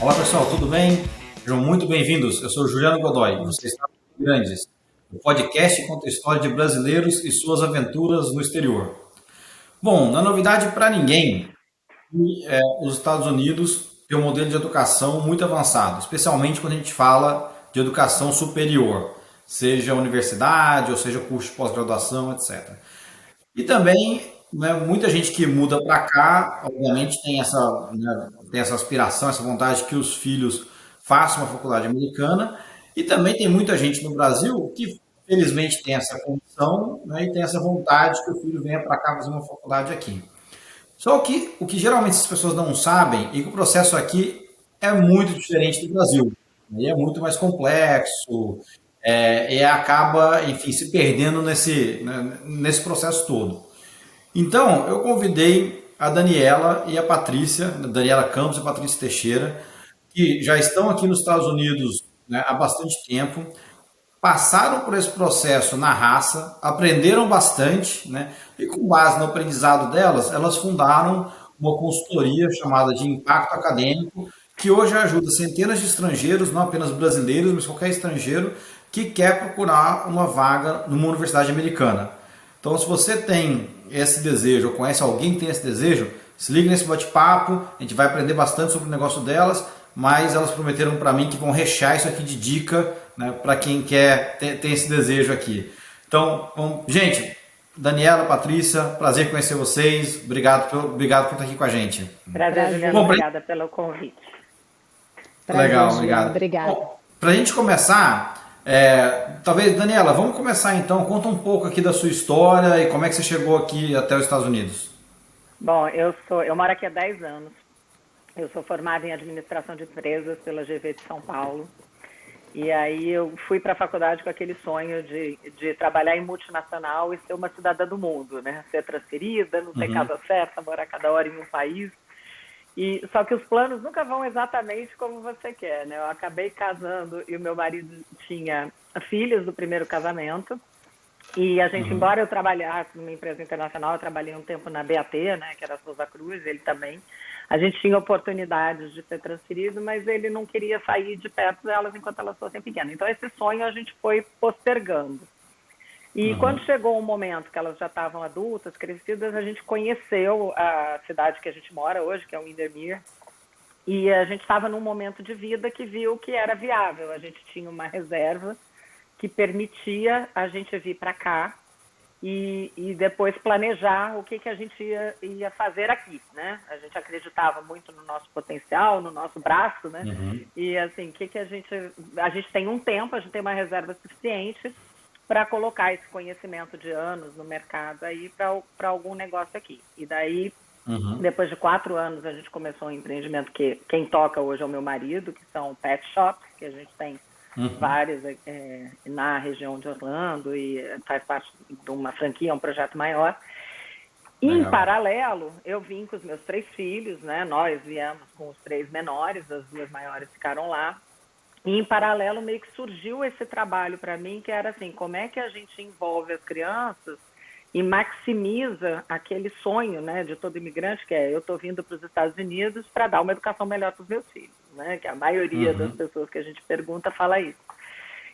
Olá pessoal, tudo bem? Sejam muito bem-vindos. Eu sou o Juliano Godoy e você está no Grandes, o podcast que conta a história de brasileiros e suas aventuras no exterior. Bom, não é novidade para ninguém que os Estados Unidos têm um modelo de educação muito avançado, especialmente quando a gente fala de educação superior, seja universidade ou seja curso de pós-graduação, etc. E também, né, muita gente que muda para cá, obviamente tem essa aspiração, essa vontade que os filhos façam uma faculdade americana. E também tem muita gente no Brasil que, felizmente, tem essa condição, né, e tem essa vontade que o filho venha para cá fazer uma faculdade aqui. Só que o que geralmente as pessoas não sabem é que o processo aqui é muito diferente do Brasil. E é muito mais complexo, e acaba, enfim, se perdendo nesse processo todo. Então, eu convidei a Daniela e a Patrícia, Daniela Campos e Patrícia Teixeira, que já estão aqui nos Estados Unidos, né, há bastante tempo, passaram por esse processo na raça, aprenderam bastante, né, e com base no aprendizado delas, elas fundaram uma consultoria chamada de Impacto Acadêmico, que hoje ajuda centenas de estrangeiros, não apenas brasileiros, mas qualquer estrangeiro que quer procurar uma vaga numa universidade americana. Então, se você tem esse desejo, ou conhece alguém que tem esse desejo, se liga nesse bate-papo, a gente vai aprender bastante sobre o negócio delas, mas elas prometeram para mim que vão rechear isso aqui de dica, né, para quem quer ter esse desejo aqui. Então, gente, Daniela, Patrícia, prazer conhecer vocês, obrigado por estar aqui com a gente. Prazer, Juliana, obrigada pelo convite. Prazer, legal, obrigado. Obrigada. Para a gente começar, talvez, Daniela, vamos começar então, conta um pouco aqui da sua história e como é que você chegou aqui até os Estados Unidos. Bom, eu moro aqui há 10 anos. Eu sou formada em administração de empresas pela GV de São Paulo. E aí eu fui para a faculdade com aquele sonho de trabalhar em multinacional e ser uma cidadã do mundo, né? Ser transferida, não ter casa certa, morar cada hora em um país. Só que os planos nunca vão exatamente como você quer, né? Eu acabei casando e o meu marido tinha filhos do primeiro casamento. E a gente, embora eu trabalhasse numa empresa internacional, eu trabalhei um tempo na BAT, né, que era a Souza Cruz, ele também. A gente tinha oportunidades de ser transferido, mas ele não queria sair de perto delas enquanto elas fossem pequenas. Então, esse sonho a gente foi postergando. E quando chegou um momento que elas já estavam adultas, crescidas, a gente conheceu a cidade que a gente mora hoje, que é o Windermere. E a gente estava num momento de vida que viu que era viável. A gente tinha uma reserva que permitia a gente vir para cá e depois planejar o que a gente ia fazer aqui, né? A gente acreditava muito no nosso potencial, no nosso braço, né? E assim, a gente tem um tempo, a gente tem uma reserva suficiente para colocar esse conhecimento de anos no mercado aí para algum negócio aqui. E daí, depois de 4 anos, a gente começou um empreendimento que quem toca hoje é o meu marido, que são pet shops, que a gente tem várias na região de Orlando e faz parte de uma franquia, um projeto maior. E, em paralelo, eu vim com os meus 3 filhos, né? Nós viemos com os 3 menores, as 2 maiores ficaram lá. E, em paralelo, meio que surgiu esse trabalho para mim, que era assim, como é que a gente envolve as crianças e maximiza aquele sonho, né, de todo imigrante, que é eu estou vindo para os Estados Unidos para dar uma educação melhor para os meus filhos, né, que a maioria das pessoas que a gente pergunta fala isso.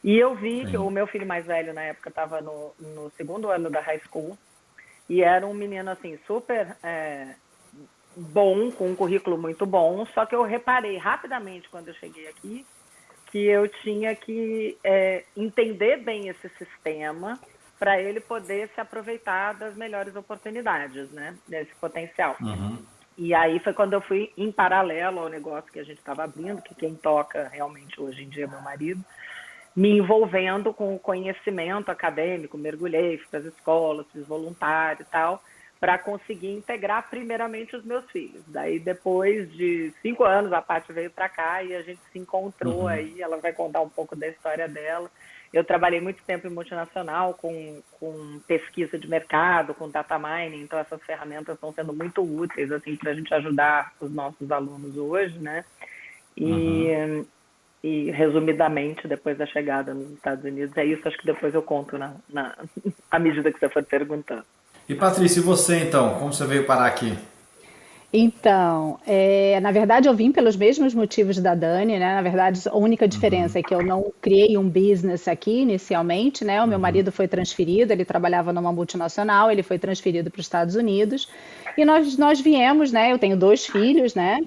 E eu vi que o meu filho mais velho, na época, estava no 2º ano da high school, e era um menino, assim, super bom, com um currículo muito bom, só que eu reparei rapidamente, quando eu cheguei aqui, que eu tinha que entender bem esse sistema para ele poder se aproveitar das melhores oportunidades, né, desse potencial. E aí foi quando eu fui em paralelo ao negócio que a gente estava abrindo, que quem toca realmente hoje em dia é meu marido, me envolvendo com o conhecimento acadêmico, mergulhei, fui para as escolas, fiz voluntário e tal, para conseguir integrar primeiramente os meus filhos. Daí, depois de 5 anos, a Paty veio para cá e a gente se encontrou aí, ela vai contar um pouco da história dela. Eu trabalhei muito tempo em multinacional com pesquisa de mercado, com data mining, então essas ferramentas estão sendo muito úteis assim, para a gente ajudar os nossos alunos hoje, né? E resumidamente, depois da chegada nos Estados Unidos, é isso, acho que depois eu conto à medida que você for perguntando. E Patrícia, e você então? Como você veio parar aqui? Então, na verdade, eu vim pelos mesmos motivos da Dani, né? Na verdade, a única diferença é que eu não criei um business aqui inicialmente, né? O meu marido foi transferido, ele trabalhava numa multinacional, ele foi transferido para os Estados Unidos. E nós viemos, né? Eu tenho dois filhos, né?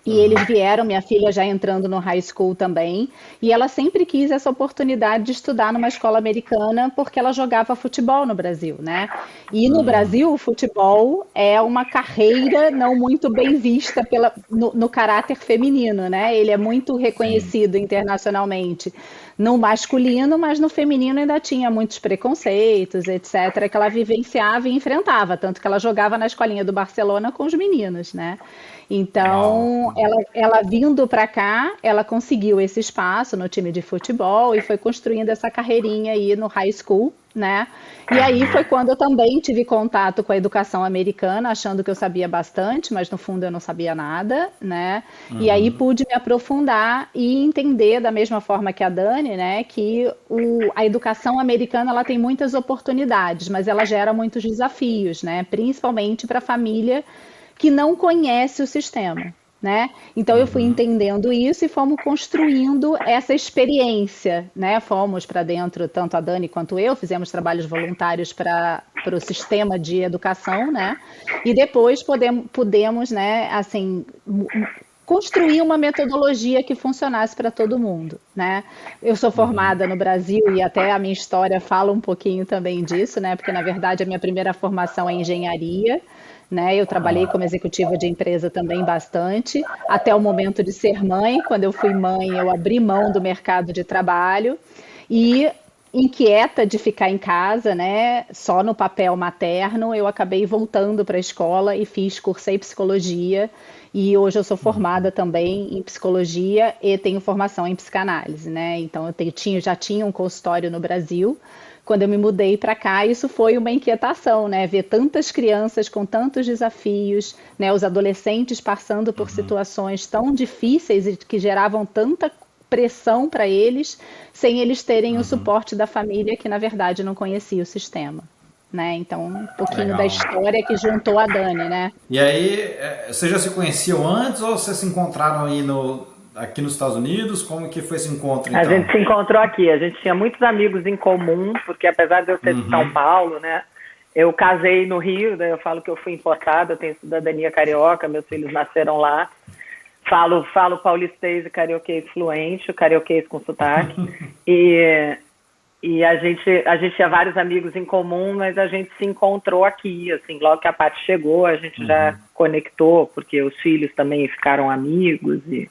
E eles vieram, minha filha já entrando no high school também, e ela sempre quis essa oportunidade de estudar numa escola americana porque ela jogava futebol no Brasil, né? E no Brasil, o futebol é uma carreira não muito bem vista no caráter feminino, né? Ele é muito Sim. reconhecido internacionalmente no masculino, mas no feminino ainda tinha muitos preconceitos, etc., que ela vivenciava e enfrentava, tanto que ela jogava na escolinha do Barcelona com os meninos, né? Uau. Então, ela vindo para cá, ela conseguiu esse espaço no time de futebol e foi construindo essa carreirinha aí no high school, né? E aí foi quando eu também tive contato com a educação americana, achando que eu sabia bastante, mas no fundo eu não sabia nada, né? E aí pude me aprofundar e entender da mesma forma que a Dani, né, que a educação americana ela tem muitas oportunidades, mas ela gera muitos desafios, né? Principalmente para a família que não conhece o sistema, né? Então eu fui entendendo isso e fomos construindo essa experiência, né? Fomos para dentro, tanto a Dani quanto eu, fizemos trabalhos voluntários para o sistema de educação, né? E depois pudemos, né, assim, construir uma metodologia que funcionasse para todo mundo, né? Eu sou formada no Brasil e até a minha história fala um pouquinho também disso, né? Porque na verdade a minha primeira formação é engenharia, né? Eu trabalhei como executiva de empresa também bastante, até o momento de ser mãe. Quando eu fui mãe, eu abri mão do mercado de trabalho e inquieta de ficar em casa, né, só no papel materno, eu acabei voltando para a escola e cursei psicologia e hoje eu sou formada também em psicologia e tenho formação em psicanálise, né? Então já tinha um consultório no Brasil. Quando eu me mudei para cá, isso foi uma inquietação, né? Ver tantas crianças com tantos desafios, né? Os adolescentes passando por situações tão difíceis e que geravam tanta pressão para eles, sem eles terem o suporte da família que, na verdade, não conhecia o sistema, né? Então, um pouquinho da Legal. história que juntou a Dani, né? E aí, vocês já se conheciam antes ou vocês se encontraram aí aqui nos Estados Unidos? Como que foi esse encontro, A então? gente se encontrou aqui, a gente tinha muitos amigos em comum, porque apesar de eu ser de São Paulo, né, eu casei no Rio, né, eu falo que eu fui importada, eu tenho cidadania carioca, meus filhos nasceram lá. Falo paulistês e carioquês fluente, o carioquês com sotaque. E a gente tinha vários amigos em comum, mas a gente se encontrou aqui, assim, logo que a Paty chegou, a gente já conectou, porque os filhos também ficaram amigos e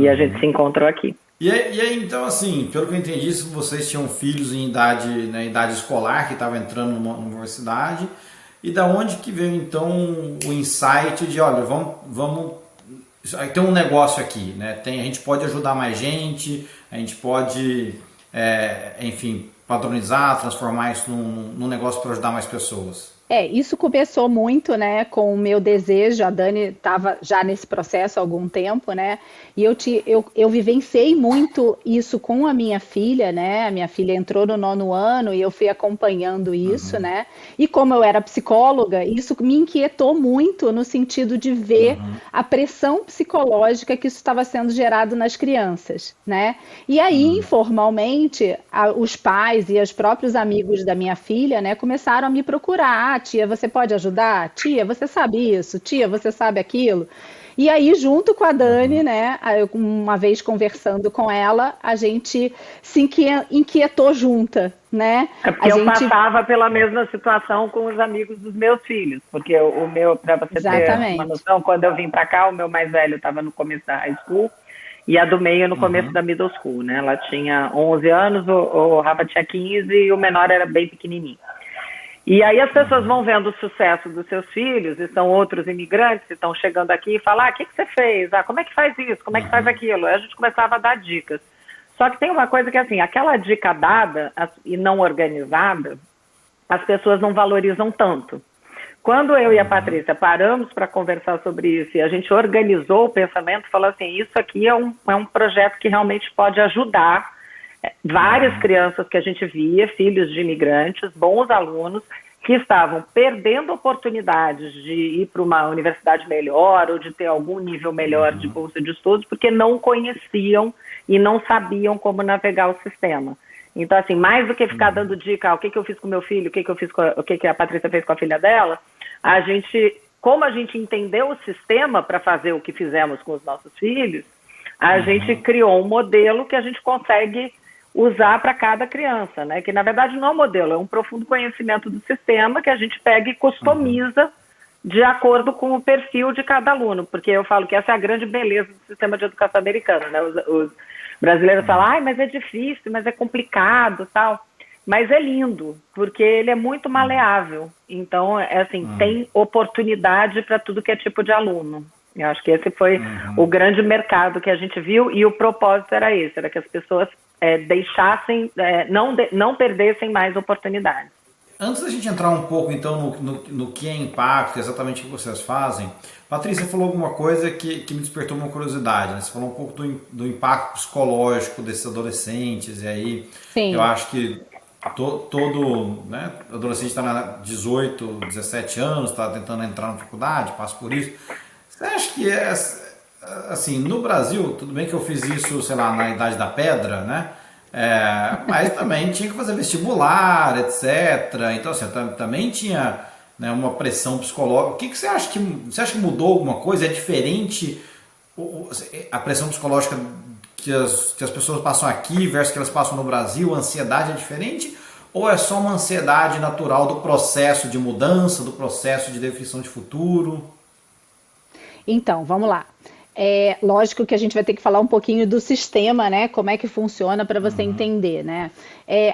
a gente se encontrou aqui. E aí, então, assim, pelo que eu entendi, vocês tinham filhos em idade, né, idade escolar, que estavam entrando numa universidade, e da onde que veio, então, o insight de, olha, vamos tem um negócio aqui, né? A gente pode ajudar mais gente, a gente pode, enfim, padronizar, transformar isso num negócio para ajudar mais pessoas. Isso começou muito, né, com o meu desejo. A Dani estava já nesse processo há algum tempo, né? E eu vivenciei muito isso com a minha filha, né? A minha filha entrou no 9º ano e eu fui acompanhando isso, né? E como eu era psicóloga, isso me inquietou muito no sentido de ver a pressão psicológica que isso estava sendo gerado nas crianças, né? E aí, informalmente, os pais e os próprios amigos da minha filha, né, começaram a me procurar. Ah, tia, você pode ajudar? Tia, você sabe isso? Tia, você sabe aquilo? E aí, junto com a Dani, né, uma vez conversando com ela, a gente se inquietou junta, né? É A porque eu gente, passava pela mesma situação com os amigos dos meus filhos, porque o meu, para você ter uma exatamente. noção, quando eu vim para cá, o meu mais velho estava no começo da high school e a do meio no começo da middle school, né? Ela tinha 11 anos, o Rafa tinha 15 e o menor era bem pequenininho. E aí as pessoas vão vendo o sucesso dos seus filhos, e são outros imigrantes que estão chegando aqui e falam, o que você fez? Como é que faz isso? Como é que faz aquilo? Aí a gente começava a dar dicas. Só que tem uma coisa que, assim, aquela dica dada e não organizada, as pessoas não valorizam tanto. Quando eu e a Patrícia paramos para conversar sobre isso e a gente organizou o pensamento, falou assim, isso aqui é um projeto que realmente pode ajudar várias crianças que a gente via, filhos de imigrantes, bons alunos, que estavam perdendo oportunidades de ir para uma universidade melhor ou de ter algum nível melhor de bolsa de estudos, porque não conheciam e não sabiam como navegar o sistema. Então, assim, mais do que ficar dando dica, o que eu fiz com meu filho, o que a Patrícia fez com a filha dela, como a gente entendeu o sistema para fazer o que fizemos com os nossos filhos, a gente criou um modelo que a gente consegue usar para cada criança, né? Que na verdade não é um modelo, é um profundo conhecimento do sistema que a gente pega e customiza de acordo com o perfil de cada aluno, porque eu falo que essa é a grande beleza do sistema de educação americano, né? Os brasileiros falam, mas é difícil, mas é complicado, tal. Mas é lindo, porque ele é muito maleável. Então, tem oportunidade para tudo que é tipo de aluno. Eu acho que esse foi o grande mercado que a gente viu, e o propósito era esse, era que as pessoas deixassem, não perdessem mais oportunidades. Antes da gente entrar um pouco, então, no que é impacto, exatamente o que vocês fazem, Patrícia falou alguma coisa que me despertou uma curiosidade, né? Você falou um pouco do impacto psicológico desses adolescentes, e aí Sim. eu acho que todo, né, adolescente está na 18, 17 anos, está tentando entrar na faculdade, passa por isso. Você acha que assim, no Brasil, tudo bem que eu fiz isso, sei lá, na Idade da Pedra, né? Mas também tinha que fazer vestibular, etc. Então, assim, também tinha, né, uma pressão psicológica. O que você acha que mudou alguma coisa? É diferente a pressão psicológica que as pessoas passam aqui versus que elas passam no Brasil? A ansiedade é diferente? Ou é só uma ansiedade natural do processo de mudança, do processo de definição de futuro? Então, vamos lá. É lógico que a gente vai ter que falar um pouquinho do sistema, né? Como é que funciona para você entender, né?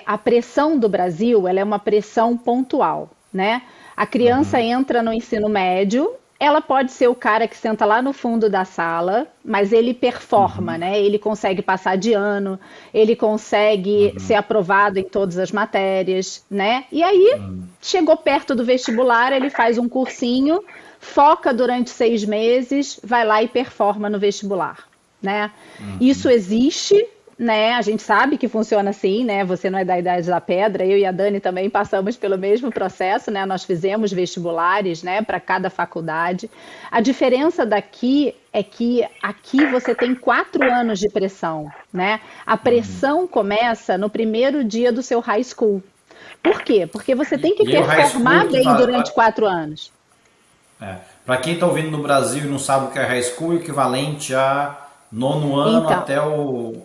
A pressão do Brasil, ela é uma pressão pontual, né? A criança entra no ensino médio, ela pode ser o cara que senta lá no fundo da sala, mas ele performa, né? Ele consegue passar de ano, ele consegue ser aprovado em todas as matérias, né? E aí, chegou perto do vestibular, ele faz um cursinho, foca durante 6 meses, vai lá e performa no vestibular, né? Isso existe, né? A gente sabe que funciona assim, né? Você não é da Idade da Pedra, eu e a Dani também passamos pelo mesmo processo, né? Nós fizemos vestibulares, né, para cada faculdade. A diferença daqui é que aqui você tem 4 anos de pressão, né? A pressão começa no primeiro dia do seu high school. Por quê? Porque você tem que performar bem durante 4 anos. Para quem está ouvindo no Brasil e não sabe o que é high school, é equivalente a 9º ano Então, até o...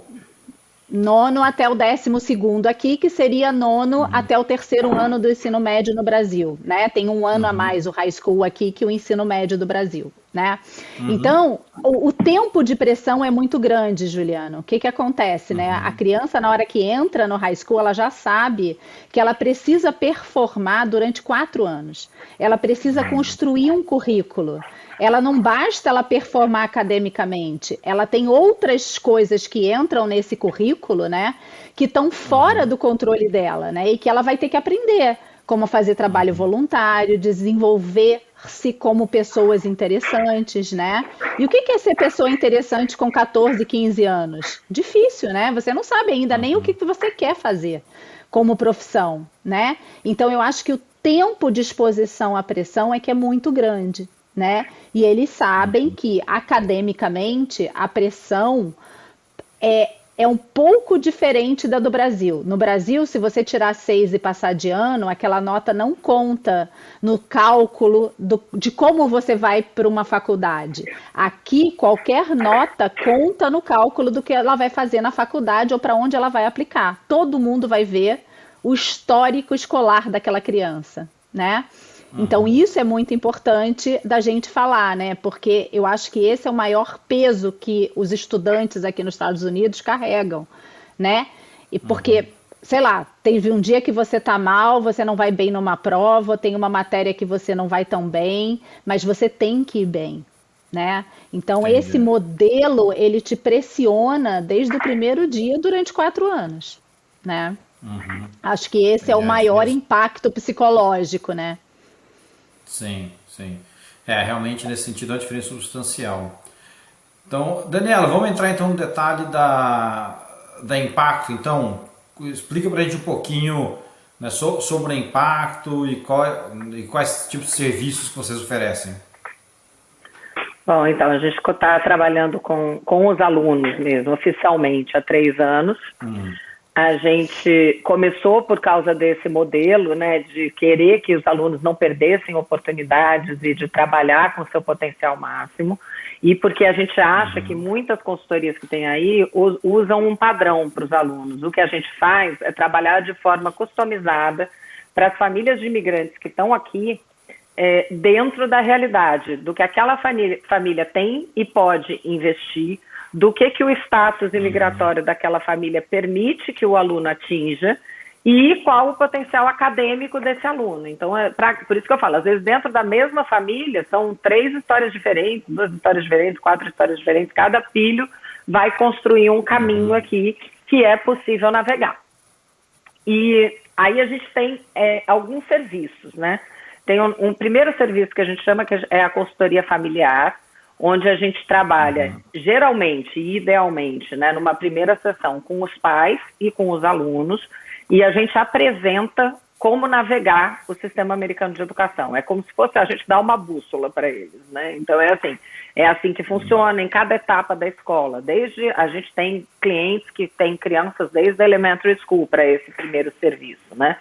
9º até o 12º aqui, que seria 9º até o 3º ano do ensino médio no Brasil, né? Tem um ano a mais o high school aqui que o ensino médio do Brasil, né? Então, o tempo de pressão é muito grande, Juliano. O que acontece, né? A criança, na hora que entra no high school, ela já sabe que ela precisa performar durante 4 anos. Ela precisa construir um currículo. Ela não basta ela performar academicamente, ela tem outras coisas que entram nesse currículo, né, que estão fora do controle dela, né, e que ela vai ter que aprender, como fazer trabalho voluntário, desenvolver-se como pessoas interessantes, né? E o que é ser pessoa interessante com 14, 15 anos? Difícil, né? Você não sabe ainda nem o que você quer fazer como profissão, né? Então eu acho que o tempo de exposição à pressão é que é muito grande, né? E eles sabem que academicamente a pressão é um pouco diferente da do Brasil. No Brasil, se você tirar 6 e passar de ano, aquela nota não conta no cálculo de como você vai para uma faculdade. Aqui, qualquer nota conta no cálculo do que ela vai fazer na faculdade ou para onde ela vai aplicar. Todo mundo vai ver o histórico escolar daquela criança, né? Então, isso é muito importante da gente falar, né? Porque eu acho que esse é o maior peso que os estudantes aqui nos Estados Unidos carregam, né? E porque, sei lá, teve um dia que você tá mal, você não vai bem numa prova, tem uma matéria que você não vai tão bem, mas você tem que ir bem, né? Então, esse modelo, ele te pressiona desde o primeiro dia durante 4 anos, né? Acho que esse é o maior impacto psicológico, né? Sim, sim. Realmente nesse sentido é uma diferença substancial. Então, Daniela, vamos entrar então no detalhe da impacto. Então, explica pra gente um pouquinho né, sobre o impacto e quais tipos de serviços que vocês oferecem. Bom, então a gente está trabalhando com os alunos mesmo, oficialmente, há 3 anos. A gente começou por causa desse modelo, né, de querer que os alunos não perdessem oportunidades e de trabalhar com seu potencial máximo, e porque a gente acha que muitas consultorias que tem aí usam um padrão para os alunos. O que a gente faz é trabalhar de forma customizada para as famílias de imigrantes que estão aqui, dentro da realidade, do que aquela família tem e pode investir, do que o status imigratório daquela família permite que o aluno atinja e qual o potencial acadêmico desse aluno. Então, por isso que eu falo, às vezes dentro da mesma família são 3 histórias diferentes, 2 histórias diferentes, 4 histórias diferentes, cada filho vai construir um caminho aqui que é possível navegar. E aí a gente tem alguns serviços, né? Tem um primeiro serviço que a gente chama que é a consultoria familiar, onde a gente trabalha geralmente e idealmente, né, numa primeira sessão com os pais e com os alunos, e a gente apresenta como navegar o sistema americano de educação. É como se fosse a gente dar uma bússola para eles, né? Então é assim que funciona em cada etapa da escola. A gente tem clientes que têm crianças desde a elementary school para esse primeiro serviço, né?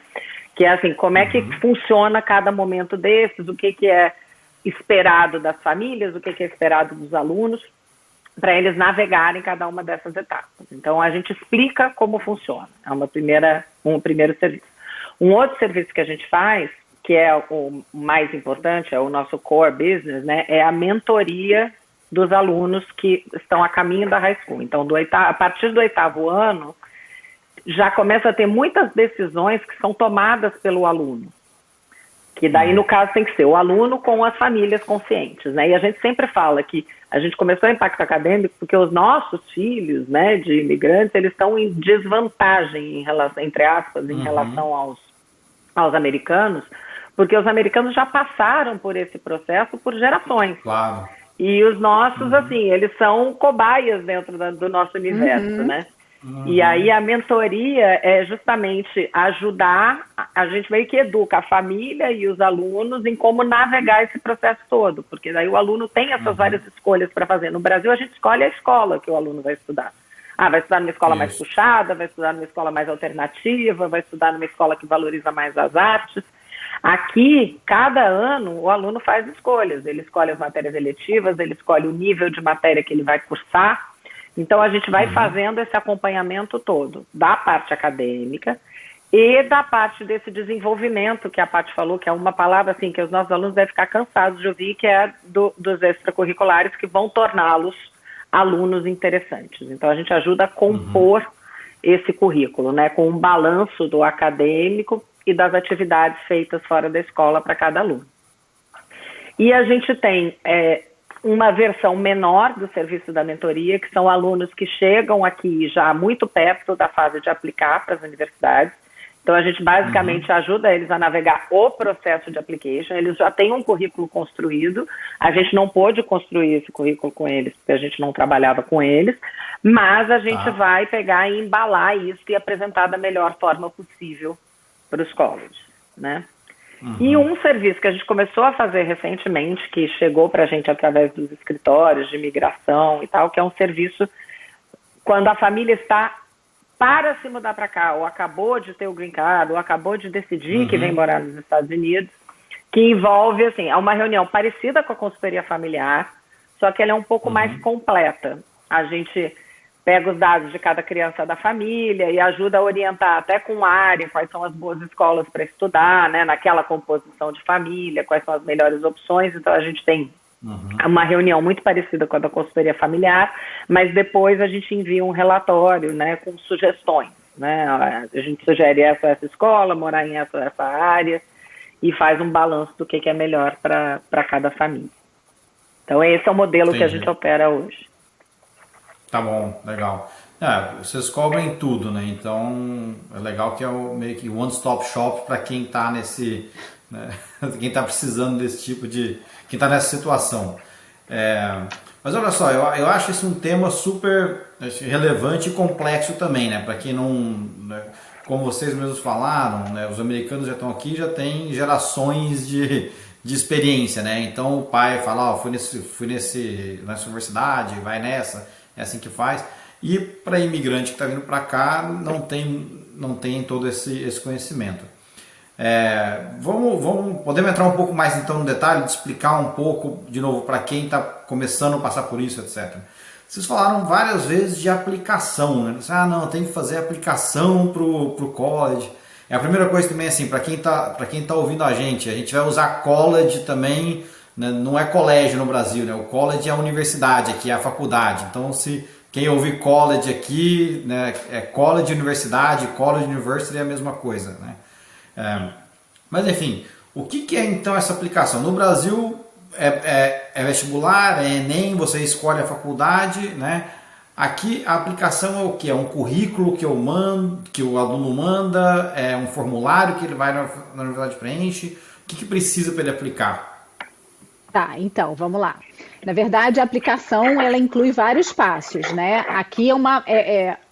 Que é assim, como é que funciona cada momento desses, o que é esperado das famílias, o que é esperado dos alunos, para eles navegarem cada uma dessas etapas. Então, a gente explica como funciona. É um primeiro serviço. Um outro serviço que a gente faz, que é o mais importante, é o nosso core business, né, é a mentoria dos alunos que estão a caminho da high school. Então, a partir do 8º ano, já começa a ter muitas decisões que são tomadas pelo aluno. Que daí, no caso, tem que ser o aluno com as famílias conscientes, né? E a gente sempre fala que a gente começou o impacto acadêmico porque os nossos filhos, né, de imigrantes, eles estão em desvantagem, em relação, entre aspas, em relação aos americanos, porque os americanos já passaram por esse processo por gerações. Claro. E os nossos, assim, eles são cobaias dentro do nosso universo, né? E aí a mentoria é justamente ajudar, a gente meio que educa a família e os alunos em como navegar esse processo todo, porque daí o aluno tem essas várias escolhas para fazer. No Brasil a gente escolhe a escola que o aluno vai estudar. Vai estudar numa escola mais puxada, vai estudar numa escola mais alternativa, vai estudar numa escola que valoriza mais as artes. Aqui, cada ano, o aluno faz escolhas. Ele escolhe as matérias eletivas, ele escolhe o nível de matéria que ele vai cursar. Então, a gente vai fazendo esse acompanhamento todo, da parte acadêmica e da parte desse desenvolvimento que a Paty falou, que é uma palavra assim que os nossos alunos devem ficar cansados de ouvir, que é dos extracurriculares, que vão torná-los alunos interessantes. Então, a gente ajuda a compor esse currículo, né, com um balanço do acadêmico e das atividades feitas fora da escola para cada aluno. E a gente tem uma versão menor do serviço da mentoria, que são alunos que chegam aqui já muito perto da fase de aplicar para as universidades. Então, a gente basicamente ajuda eles a navegar o processo de application. Eles já têm um currículo construído. A gente não pôde construir esse currículo com eles, porque a gente não trabalhava com eles. Mas a gente vai pegar e embalar isso e apresentar da melhor forma possível para os colleges, né? E um serviço que a gente começou a fazer recentemente, que chegou para a gente através dos escritórios de imigração e tal, que é um serviço quando a família está para se mudar para cá, ou acabou de ter o green card, ou acabou de decidir que vem morar nos Estados Unidos, que envolve, assim, é uma reunião parecida com a consultoria familiar, só que ela é um pouco mais completa. A gente pega os dados de cada criança da família e ajuda a orientar até com área, quais são as boas escolas para estudar, né, naquela composição de família, quais são as melhores opções. Então, a gente tem uma reunião muito parecida com a da consultoria familiar, mas depois a gente envia um relatório, né, com sugestões, né? A gente sugere essa escola, morar em essa área, e faz um balanço do que é melhor para cada família. Então, esse é o modelo que a gente opera hoje. Tá bom, legal. Vocês cobrem tudo, né? Então é legal que é meio que one-stop shop para quem está nesse, né? Quem está precisando desse tipo de, quem está nessa situação. Mas olha só, eu acho esse um tema super relevante e complexo também, né? Para quem não, né? como vocês mesmos falaram, né, os americanos já estão aqui, já tem gerações de experiência, né? Então o pai fala, ó, nessa universidade, vai nessa, é assim que faz. E para imigrante que está vindo para cá, não tem todo esse conhecimento. Podemos entrar um pouco mais então no detalhe, de explicar um pouco de novo para quem está começando a passar por isso, etc. Vocês falaram várias vezes de aplicação, né? Não, tem que fazer aplicação pro college. A primeira coisa também assim, para quem tá ouvindo a gente vai usar college também, né? Não é colégio no Brasil, né? O college é a universidade aqui, é a faculdade. Então se quem ouvir college aqui, né, é college, universidade, college, university é a mesma coisa, né? Mas enfim, o que é então essa aplicação? No Brasil é vestibular, é Enem, você escolhe a faculdade, né? Aqui a aplicação é o que? É um currículo que o aluno manda, é um formulário que ele vai na universidade preenche. O que precisa para ele aplicar? Tá, então, vamos lá. Na verdade, a aplicação, ela inclui vários passos, né? Aqui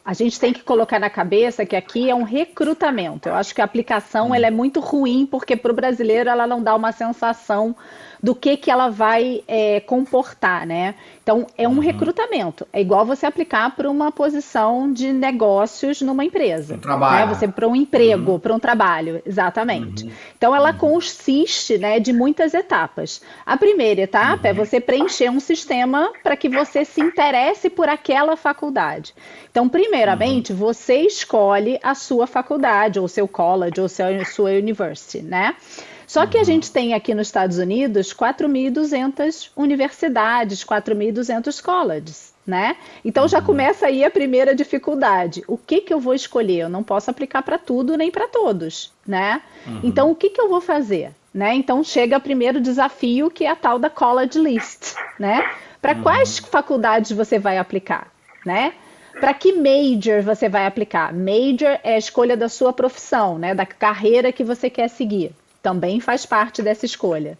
a gente tem que colocar na cabeça que aqui é um recrutamento. Eu acho que a aplicação, ela é muito ruim, porque para o brasileiro ela não dá uma sensação do que ela vai comportar, né? Então, é um recrutamento. É igual você aplicar para uma posição de negócios numa empresa. Um trabalho. Né? Você para um emprego, para um trabalho, exatamente. Então, ela consiste, né, de muitas etapas. A primeira etapa é você preencher um sistema para que você se interesse por aquela faculdade. Então, primeiramente, você escolhe a sua faculdade, ou seu college, ou sua university, né? Só que a gente tem aqui nos Estados Unidos 4.200 universidades, 4.200 colleges, né? Então já começa aí a primeira dificuldade. O que eu vou escolher? Eu não posso aplicar para tudo nem para todos, né? Então o que eu vou fazer? Né? Então chega o primeiro desafio, que é a tal da college list, né? Para quais faculdades você vai aplicar, né? Para que major você vai aplicar? Major é a escolha da sua profissão, né? Da carreira que você quer seguir. Também faz parte dessa escolha.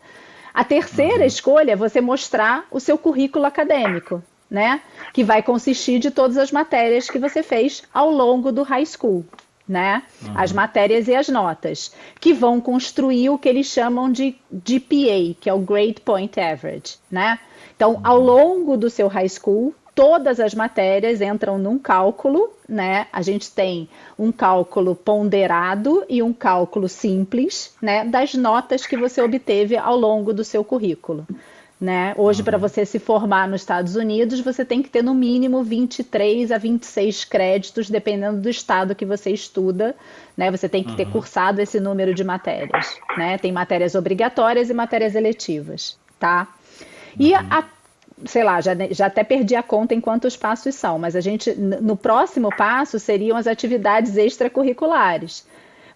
A terceira escolha é você mostrar o seu currículo acadêmico, né? Que vai consistir de todas as matérias que você fez ao longo do high school, né? As matérias e as notas, que vão construir o que eles chamam de GPA, que é o Grade Point Average, né? Então, ao longo do seu high school, todas as matérias entram num cálculo, né? A gente tem um cálculo ponderado e um cálculo simples, né? Das notas que você obteve ao longo do seu currículo, né? Hoje, para você se formar nos Estados Unidos, você tem que ter no mínimo 23 a 26 créditos, dependendo do estado que você estuda, né? Você tem que ter cursado esse número de matérias, né? Tem matérias obrigatórias e matérias eletivas, tá? E sei lá, já até perdi a conta em quantos passos são, mas no próximo passo seriam as atividades extracurriculares.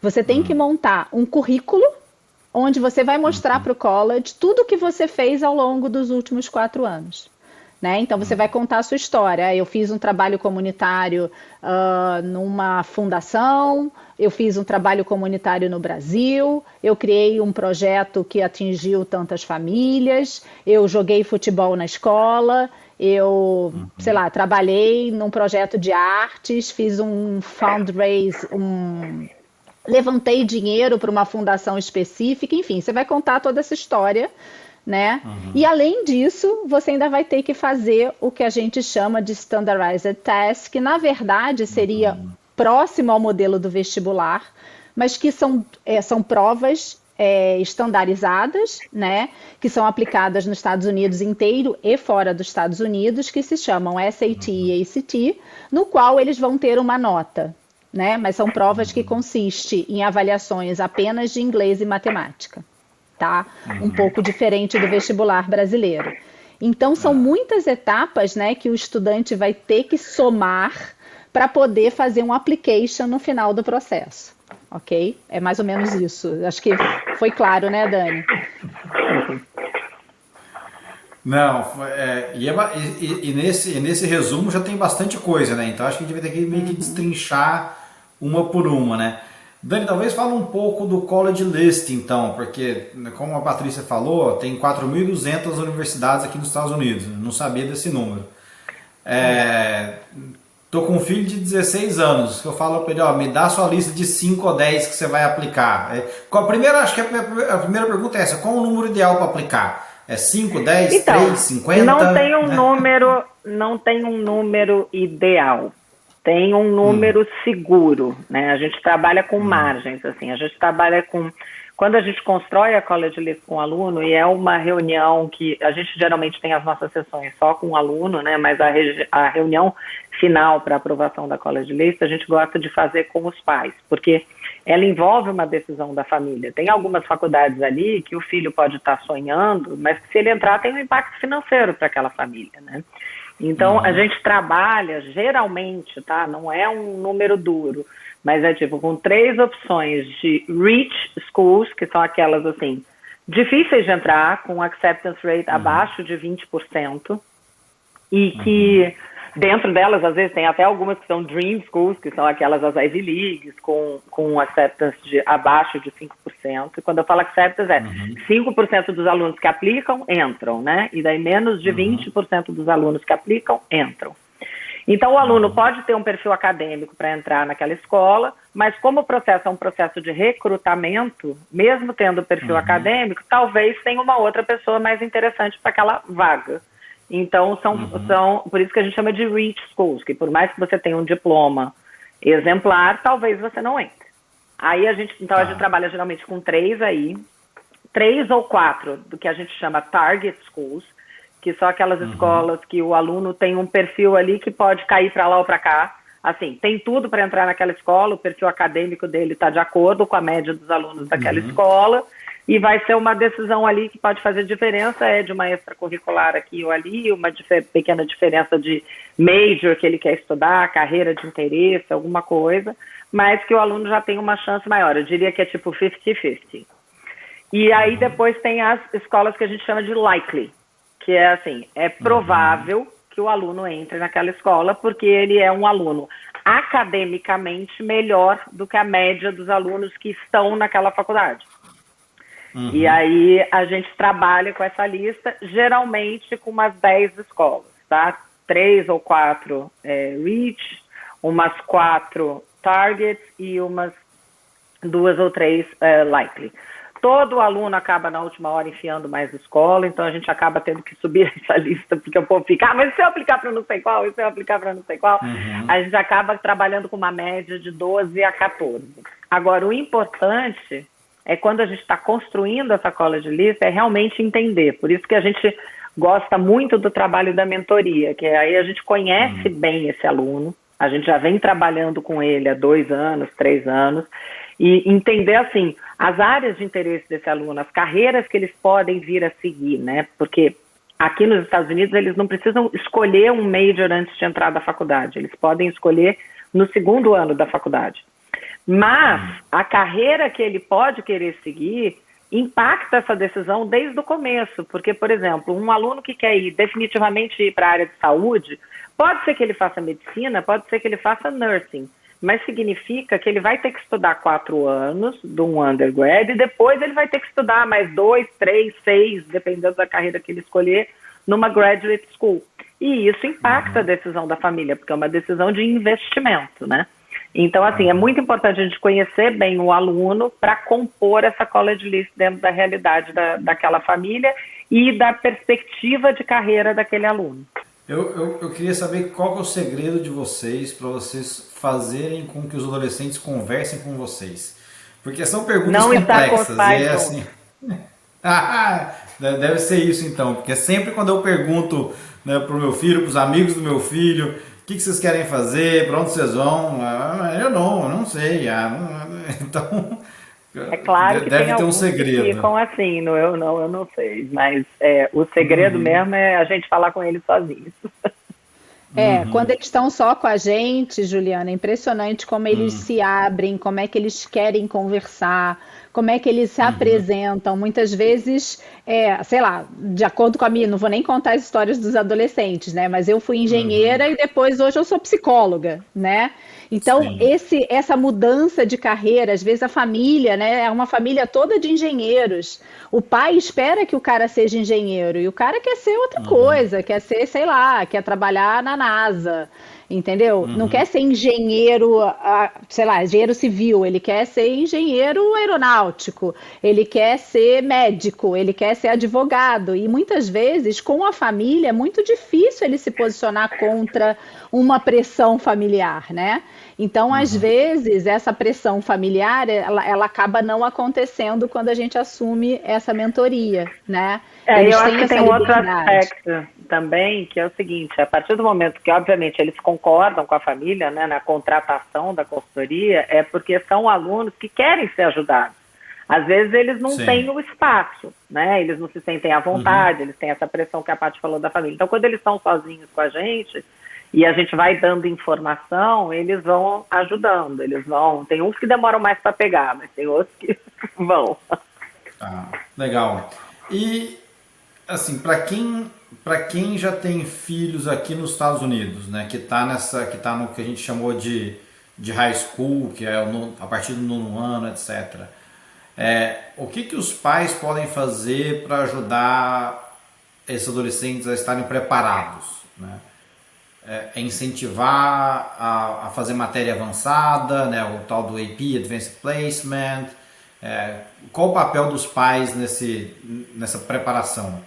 Você tem que montar um currículo onde você vai mostrar para o college tudo o que você fez ao longo dos últimos 4 anos. Né? Então, você vai contar a sua história. Eu fiz um trabalho comunitário numa fundação, eu fiz um trabalho comunitário no Brasil, eu criei um projeto que atingiu tantas famílias, eu joguei futebol na escola, eu, sei lá, trabalhei num projeto de artes, fiz um fundraise, levantei dinheiro para uma fundação específica, enfim, você vai contar toda essa história, né? E além disso, você ainda vai ter que fazer o que a gente chama de Standardized Test, que na verdade seria próximo ao modelo do vestibular, mas que são provas estandarizadas, né? Que são aplicadas nos Estados Unidos inteiro e fora dos Estados Unidos, que se chamam SAT e ACT, no qual eles vão ter uma nota, né? Mas são provas que consistem em avaliações apenas de inglês e matemática. Tá? Um pouco diferente do vestibular brasileiro. Então, são muitas etapas, né, que o estudante vai ter que somar para poder fazer um application no final do processo. Ok? É mais ou menos isso. Acho que foi claro, né, Dani? Não, nesse resumo já tem bastante coisa, né? Então, acho que a gente vai ter que meio que destrinchar uma por uma, né? Dani, talvez fale um pouco do College List, então, porque, como a Patrícia falou, tem 4.200 universidades aqui nos Estados Unidos. Não sabia desse número. tô com um filho de 16 anos, que eu falo para ele, ó, me dá sua lista de 5 ou 10 que você vai aplicar. Primeiro, acho que a primeira pergunta é essa, qual o número ideal para aplicar? É 5, 10, Então, 3, 50? não tem um né? não tem um número ideal. Tem um número seguro, né? A gente trabalha com margens, assim. A gente trabalha com... Quando a gente constrói a College List com o aluno, e é uma reunião que a gente geralmente tem as nossas sessões só com o aluno, né? Mas a reunião final para aprovação da College List, a gente gosta de fazer com os pais, porque ela envolve uma decisão da família. Tem algumas faculdades ali que o filho pode estar sonhando, mas que se ele entrar tem um impacto financeiro para aquela família, né? Então, a gente trabalha, geralmente, tá? Não é um número duro, mas é tipo com 3 opções de reach schools, que são aquelas, assim, difíceis de entrar, com acceptance rate abaixo de 20%, e que dentro delas, às vezes, tem até algumas que são dream schools, que são aquelas as Ivy Leagues, com acceptance de abaixo de 5%. E quando eu falo acceptance, 5% dos alunos que aplicam, entram, né? E daí menos de 20% dos alunos que aplicam, entram. Então, o aluno pode ter um perfil acadêmico para entrar naquela escola, mas como o processo é um processo de recrutamento, mesmo tendo perfil acadêmico, talvez tenha uma outra pessoa mais interessante para aquela vaga. Então, são por isso que a gente chama de reach schools, que por mais que você tenha um diploma exemplar, talvez você não entre. Aí a gente trabalha geralmente com 3 ou 4 do que a gente chama target schools, que são aquelas escolas que o aluno tem um perfil ali que pode cair para lá ou para cá. Assim, tem tudo para entrar naquela escola, o perfil acadêmico dele está de acordo com a média dos alunos daquela escola, e vai ser uma decisão ali que pode fazer diferença, de uma extracurricular aqui ou ali, uma pequena diferença de major que ele quer estudar, carreira de interesse, alguma coisa, mas que o aluno já tem uma chance maior. Eu diria que é tipo 50-50. E aí depois tem as escolas que a gente chama de likely, que é assim, é provável que o aluno entre naquela escola porque ele é um aluno academicamente melhor do que a média dos alunos que estão naquela faculdade. E aí a gente trabalha com essa lista, geralmente com umas 10 escolas, tá? 3 ou 4 reach, umas 4 targets e umas 2 ou 3 likely. Todo aluno acaba na última hora enfiando mais escola, então a gente acaba tendo que subir essa lista, porque o povo fica, mas se eu aplicar para não sei qual, e se eu aplicar para não sei qual, a gente acaba trabalhando com uma média de 12 a 14. Agora, o importante é quando a gente está construindo essa college list, é realmente entender. Por isso que a gente gosta muito do trabalho da mentoria, que aí a gente conhece bem esse aluno, a gente já vem trabalhando com ele há 2 anos, 3 anos, e entender, assim, as áreas de interesse desse aluno, as carreiras que eles podem vir a seguir, né? Porque aqui nos Estados Unidos eles não precisam escolher um major antes de entrar da faculdade, eles podem escolher no 2º ano da faculdade. Mas a carreira que ele pode querer seguir impacta essa decisão desde o começo, porque, por exemplo, um aluno que quer definitivamente ir para a área de saúde, pode ser que ele faça medicina, pode ser que ele faça nursing, mas significa que ele vai ter que estudar 4 anos de um undergrad e depois ele vai ter que estudar mais 2, 3, 6, dependendo da carreira que ele escolher, numa graduate school. E isso impacta a decisão da família, porque é uma decisão de investimento, né? Então, assim, é muito importante a gente conhecer bem o aluno para compor essa college list dentro da realidade daquela família e da perspectiva de carreira daquele aluno. Eu queria saber qual que é o segredo de vocês para vocês fazerem com que os adolescentes conversem com vocês. Porque são perguntas complexas. É assim. Deve ser isso então, porque sempre quando eu pergunto, né, para o meu filho, para os amigos do meu filho, o que vocês querem fazer, para onde vocês vão? Eu não sei. Então, é claro que deve ter um segredo. Que ficam assim, eu não sei. Mas o segredo mesmo é a gente falar com eles sozinhos. Quando eles estão só com a gente, Juliana, é impressionante como eles se abrem, como é que eles querem conversar, como é que eles se apresentam. Muitas vezes, sei lá, de acordo com a minha, não vou nem contar as histórias dos adolescentes, né? Mas eu fui engenheira e depois hoje eu sou psicóloga, né? Então, essa mudança de carreira, às vezes a família, né, é uma família toda de engenheiros. O pai espera que o cara seja engenheiro e o cara quer ser outra coisa, quer ser, sei lá, quer trabalhar na NASA. entendeu? Não quer ser engenheiro, sei lá, engenheiro civil, ele quer ser engenheiro aeronáutico, ele quer ser médico, ele quer ser advogado. E muitas vezes, com a família, é muito difícil ele se posicionar contra uma pressão familiar, né? Então, às vezes, essa pressão familiar, ela acaba não acontecendo quando a gente assume essa mentoria, né? Eles eu acho têm que essa tem um outro liberdade. aspecto também, que é o seguinte, a partir do momento que, obviamente, eles concordam com a família, né, na contratação da consultoria, é porque são alunos que querem ser ajudados. Às vezes eles não Sim. têm o espaço, né? Eles não se sentem à vontade, eles têm essa pressão que a Paty falou da família. Então, quando eles estão sozinhos com a gente, e a gente vai dando informação, eles vão ajudando, eles vão... Tem uns que demoram mais para pegar, mas tem outros que vão. Tá, legal. E, assim, para quem já tem filhos aqui nos Estados Unidos, né, que tá no que a gente chamou de high school, que é a partir do 9º ano, etc. O que os pais podem fazer para ajudar esses adolescentes a estarem preparados, né? Incentivar a fazer matéria avançada, né, o tal do AP, Advanced Placement. Qual o papel dos pais nessa preparação?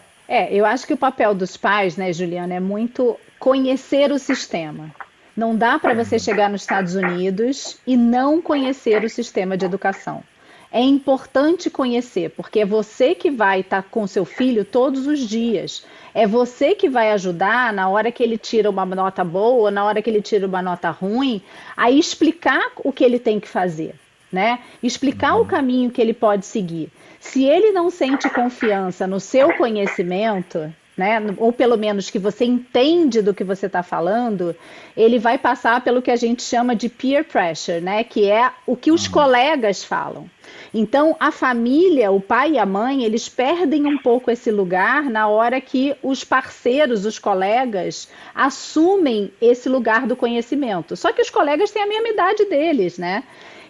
Eu acho que o papel dos pais, né, Juliana, é muito conhecer o sistema. Não dá para você chegar nos Estados Unidos e não conhecer o sistema de educação. É importante conhecer, porque é você que vai estar com seu filho todos os dias. É você que vai ajudar na hora que ele tira uma nota boa, na hora que ele tira uma nota ruim, a explicar o que ele tem que fazer, né? Explicar o caminho que ele pode seguir. Se ele não sente confiança no seu conhecimento, né, ou pelo menos que você entende do que você está falando, ele vai passar pelo que a gente chama de peer pressure, né, que é o que os colegas falam. Então, a família, o pai e a mãe, eles perdem um pouco esse lugar na hora que os parceiros, os colegas, assumem esse lugar do conhecimento. Só que os colegas têm a mesma idade deles, né?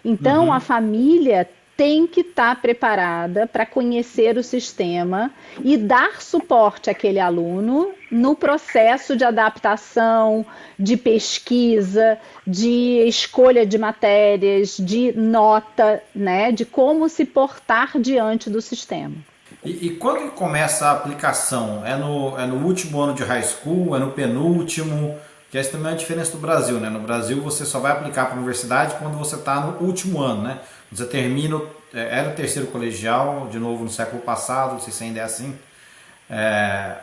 Então, a família tem que estar preparada para conhecer o sistema e dar suporte àquele aluno no processo de adaptação, de pesquisa, de escolha de matérias, de nota, né, de como se portar diante do sistema. E quando que começa a aplicação? É no último ano de high school? É no penúltimo? Que essa também é a diferença do Brasil, né? No Brasil você só vai aplicar para a universidade quando você está no último ano, né? Você termina, era o 3º colegial, de novo no século passado, não sei se ainda é assim.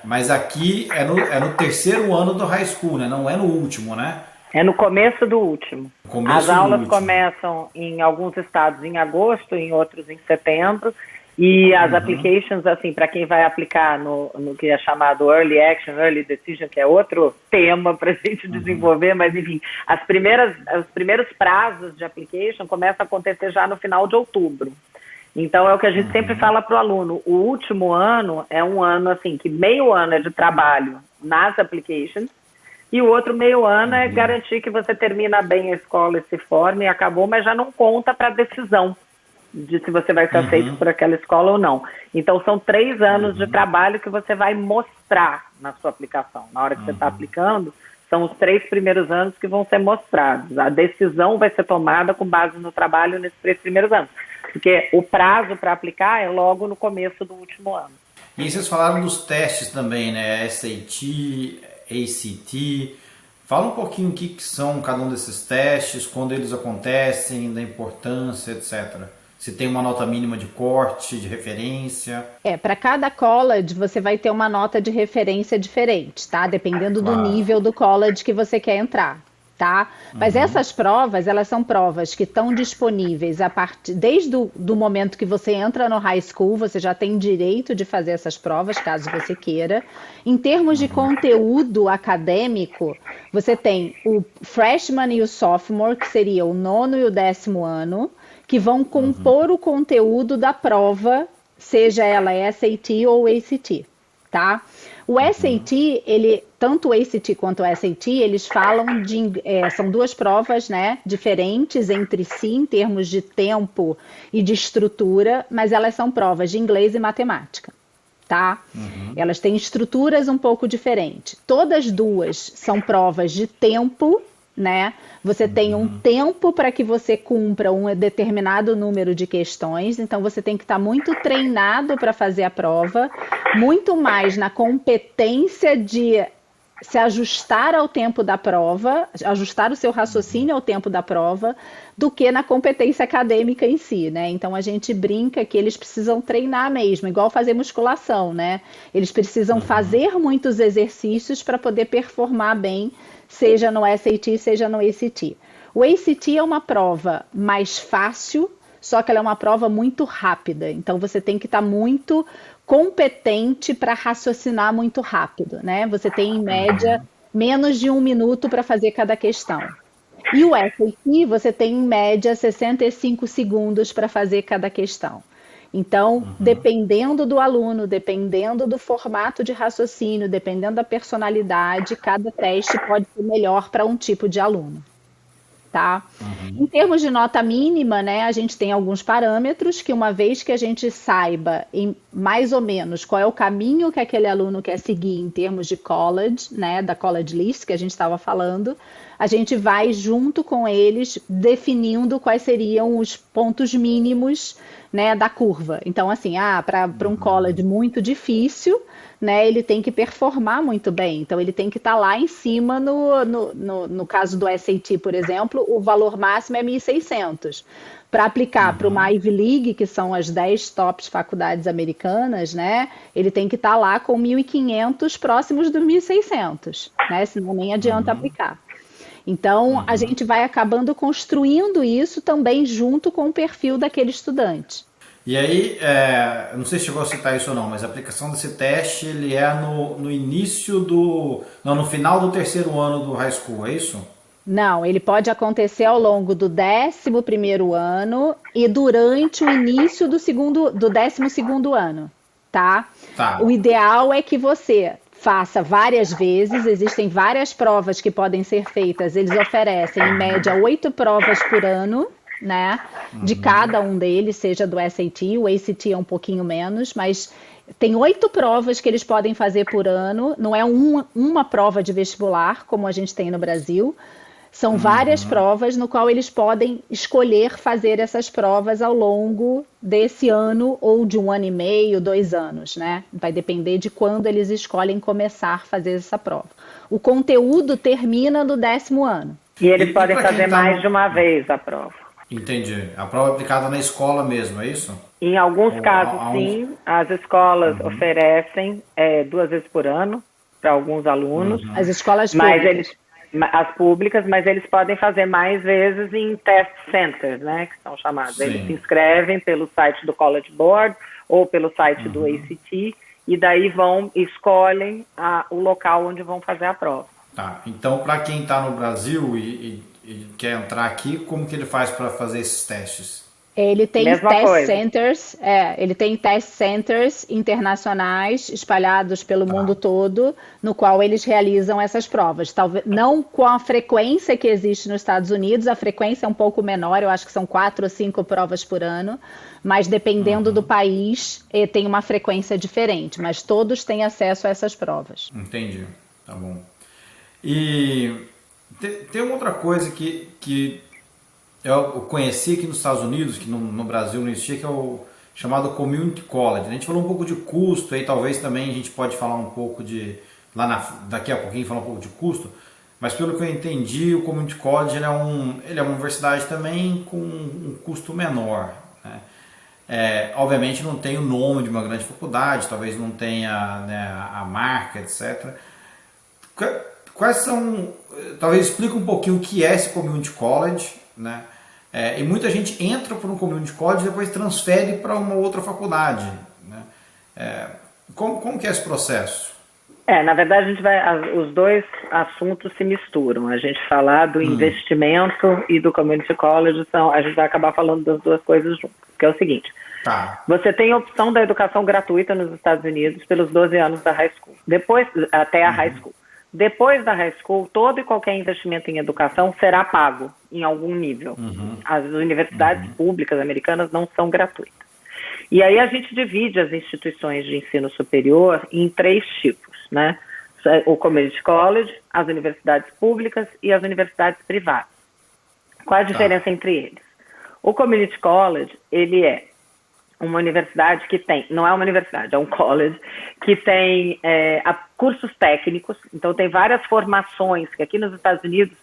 Mas aqui é no 3º ano do high school, né? Não é no último, né? É no começo do último. As aulas começam em alguns estados em agosto, em outros em setembro. E as applications, assim, para quem vai aplicar no que é chamado Early Action, Early Decision, que é outro tema para a gente desenvolver, mas enfim, os primeiros prazos de application começam a acontecer já no final de outubro. Então é o que a gente sempre fala para o aluno, o último ano é um ano, assim, que meio ano é de trabalho nas applications, e o outro meio ano é garantir que você termina bem a escola e se forme e acabou, mas já não conta para a decisão de se você vai ser aceito por aquela escola ou não. Então, são 3 anos de trabalho que você vai mostrar na sua aplicação. Na hora que você está aplicando, são os 3 primeiros anos que vão ser mostrados. A decisão vai ser tomada com base no trabalho nesses 3 primeiros anos. Porque o prazo para aplicar é logo no começo do último ano. E vocês falaram dos testes também, né? SAT, ACT. Fala um pouquinho o que são cada um desses testes, quando eles acontecem, da importância, etc. Se tem uma nota mínima de corte, de referência. Para cada college você vai ter uma nota de referência diferente, tá? Dependendo do nível do college que você quer entrar, tá? Mas essas provas, elas são provas que estão disponíveis desde do momento que você entra no high school, você já tem direito de fazer essas provas, caso você queira. Em termos de conteúdo acadêmico, você tem o freshman e o sophomore, que seria o 9º e o 10º ano, que vão compor o conteúdo da prova, seja ela SAT ou ACT, tá? O SAT, tanto o ACT quanto o SAT, eles falam são 2 provas, né, diferentes entre si, em termos de tempo e de estrutura, mas elas são provas de inglês e matemática, tá? Elas têm estruturas um pouco diferentes. Todas 2 são provas de tempo, né? Você tem um tempo para que você cumpra um determinado número de questões, então você tem que estar muito treinado para fazer a prova, muito mais na competência de se ajustar ao tempo da prova, ajustar o seu raciocínio ao tempo da prova, do que na competência acadêmica em si, né? Então a gente brinca que eles precisam treinar mesmo, igual fazer musculação, né? Eles precisam fazer muitos exercícios para poder performar bem, seja no SAT, seja no ACT. O ACT é uma prova mais fácil, só que ela é uma prova muito rápida, então você tem que estar muito competente para raciocinar muito rápido, né? Você tem, em média, menos de 1 minuto para fazer cada questão. E o SAT, você tem, em média, 65 segundos para fazer cada questão. Então, dependendo do aluno, dependendo do formato de raciocínio, dependendo da personalidade, cada teste pode ser melhor para um tipo de aluno. Tá? Em termos de nota mínima, né, a gente tem alguns parâmetros que, uma vez que a gente saiba mais ou menos qual é o caminho que aquele aluno quer seguir em termos de college, né, da college list que a gente estava falando, a gente vai junto com eles definindo quais seriam os pontos mínimos, né, da curva. Então, assim, para um college muito difícil, né, ele tem que performar muito bem, então ele tem que estar lá em cima, no caso do SAT, por exemplo, o valor máximo é 1.600. Para aplicar para uma Ivy League, que são as 10 tops faculdades americanas, né, ele tem que estar lá com 1.500 próximos dos 1.600, né, senão nem adianta aplicar. Então, a gente vai acabando construindo isso também junto com o perfil daquele estudante. E aí, eu não sei se chegou a citar isso ou não, mas a aplicação desse teste, ele é no início no final do terceiro ano do high school, é isso? Não, ele pode acontecer ao longo do 11º ano e durante o início do 12º ano, tá? O ideal é que você faça várias vezes, existem várias provas que podem ser feitas, eles oferecem em média 8 provas por ano, né, de cada um deles, seja do SAT, o ACT é um pouquinho menos, mas tem 8 provas que eles podem fazer por ano, não é uma prova de vestibular, como a gente tem no Brasil, são várias provas no qual eles podem escolher fazer essas provas ao longo desse ano ou de 1 ano e meio, 2 anos, né? Vai depender de quando eles escolhem começar a fazer essa prova. O conteúdo termina no 10º ano. E eles podem fazer mais de uma vez a prova. Entendi. A prova é aplicada na escola mesmo, é isso? Em alguns casos, sim. As escolas oferecem 2 vezes por ano para alguns alunos. As escolas públicas. As públicas, mas eles podem fazer mais vezes em test centers, né, que são chamados. Sim. Eles se inscrevem pelo site do College Board ou pelo site do ACT e daí escolhem o local onde vão fazer a prova. Tá. Então, para quem está no Brasil e quer entrar aqui, como que ele faz para fazer esses testes? Ele tem ele tem test centers internacionais espalhados pelo mundo todo, no qual eles realizam essas provas. Talvez não com a frequência que existe nos Estados Unidos, a frequência é um pouco menor, eu acho que são 4 ou 5 provas por ano, mas dependendo do país, tem uma frequência diferente, mas todos têm acesso a essas provas. Entendi, tá bom. E tem uma outra coisa que eu conheci aqui nos Estados Unidos, que no Brasil não existia, que é o chamado Community College. A gente falou um pouco de custo, aí talvez também a gente pode falar um pouco daqui a pouquinho falar um pouco de custo, mas pelo que eu entendi, o Community College ele é uma universidade também com um custo menor, né? Obviamente não tem o nome de uma grande faculdade, talvez não tenha, né, a marca, etc. Quais são, talvez explique um pouquinho o que é esse Community College, né? E muita gente entra por um Community College e depois transfere para uma outra faculdade, né? Como que é esse processo? Na verdade, os dois assuntos se misturam. A gente falar do investimento e do Community College, a gente vai acabar falando das duas coisas juntas. Que é o seguinte, você tem a opção da educação gratuita nos Estados Unidos pelos 12 anos da high school, depois até a high school. Depois da high school, todo e qualquer investimento em educação será pago em algum nível. As universidades públicas americanas não são gratuitas. E aí a gente divide as instituições de ensino superior em 3 tipos, né? o Community College, as universidades públicas e as universidades privadas. Qual a diferença entre eles? O Community College, ele é uma universidade que tem, não é uma universidade, é um college, que tem cursos técnicos, então tem várias formações, que aqui nos Estados Unidos,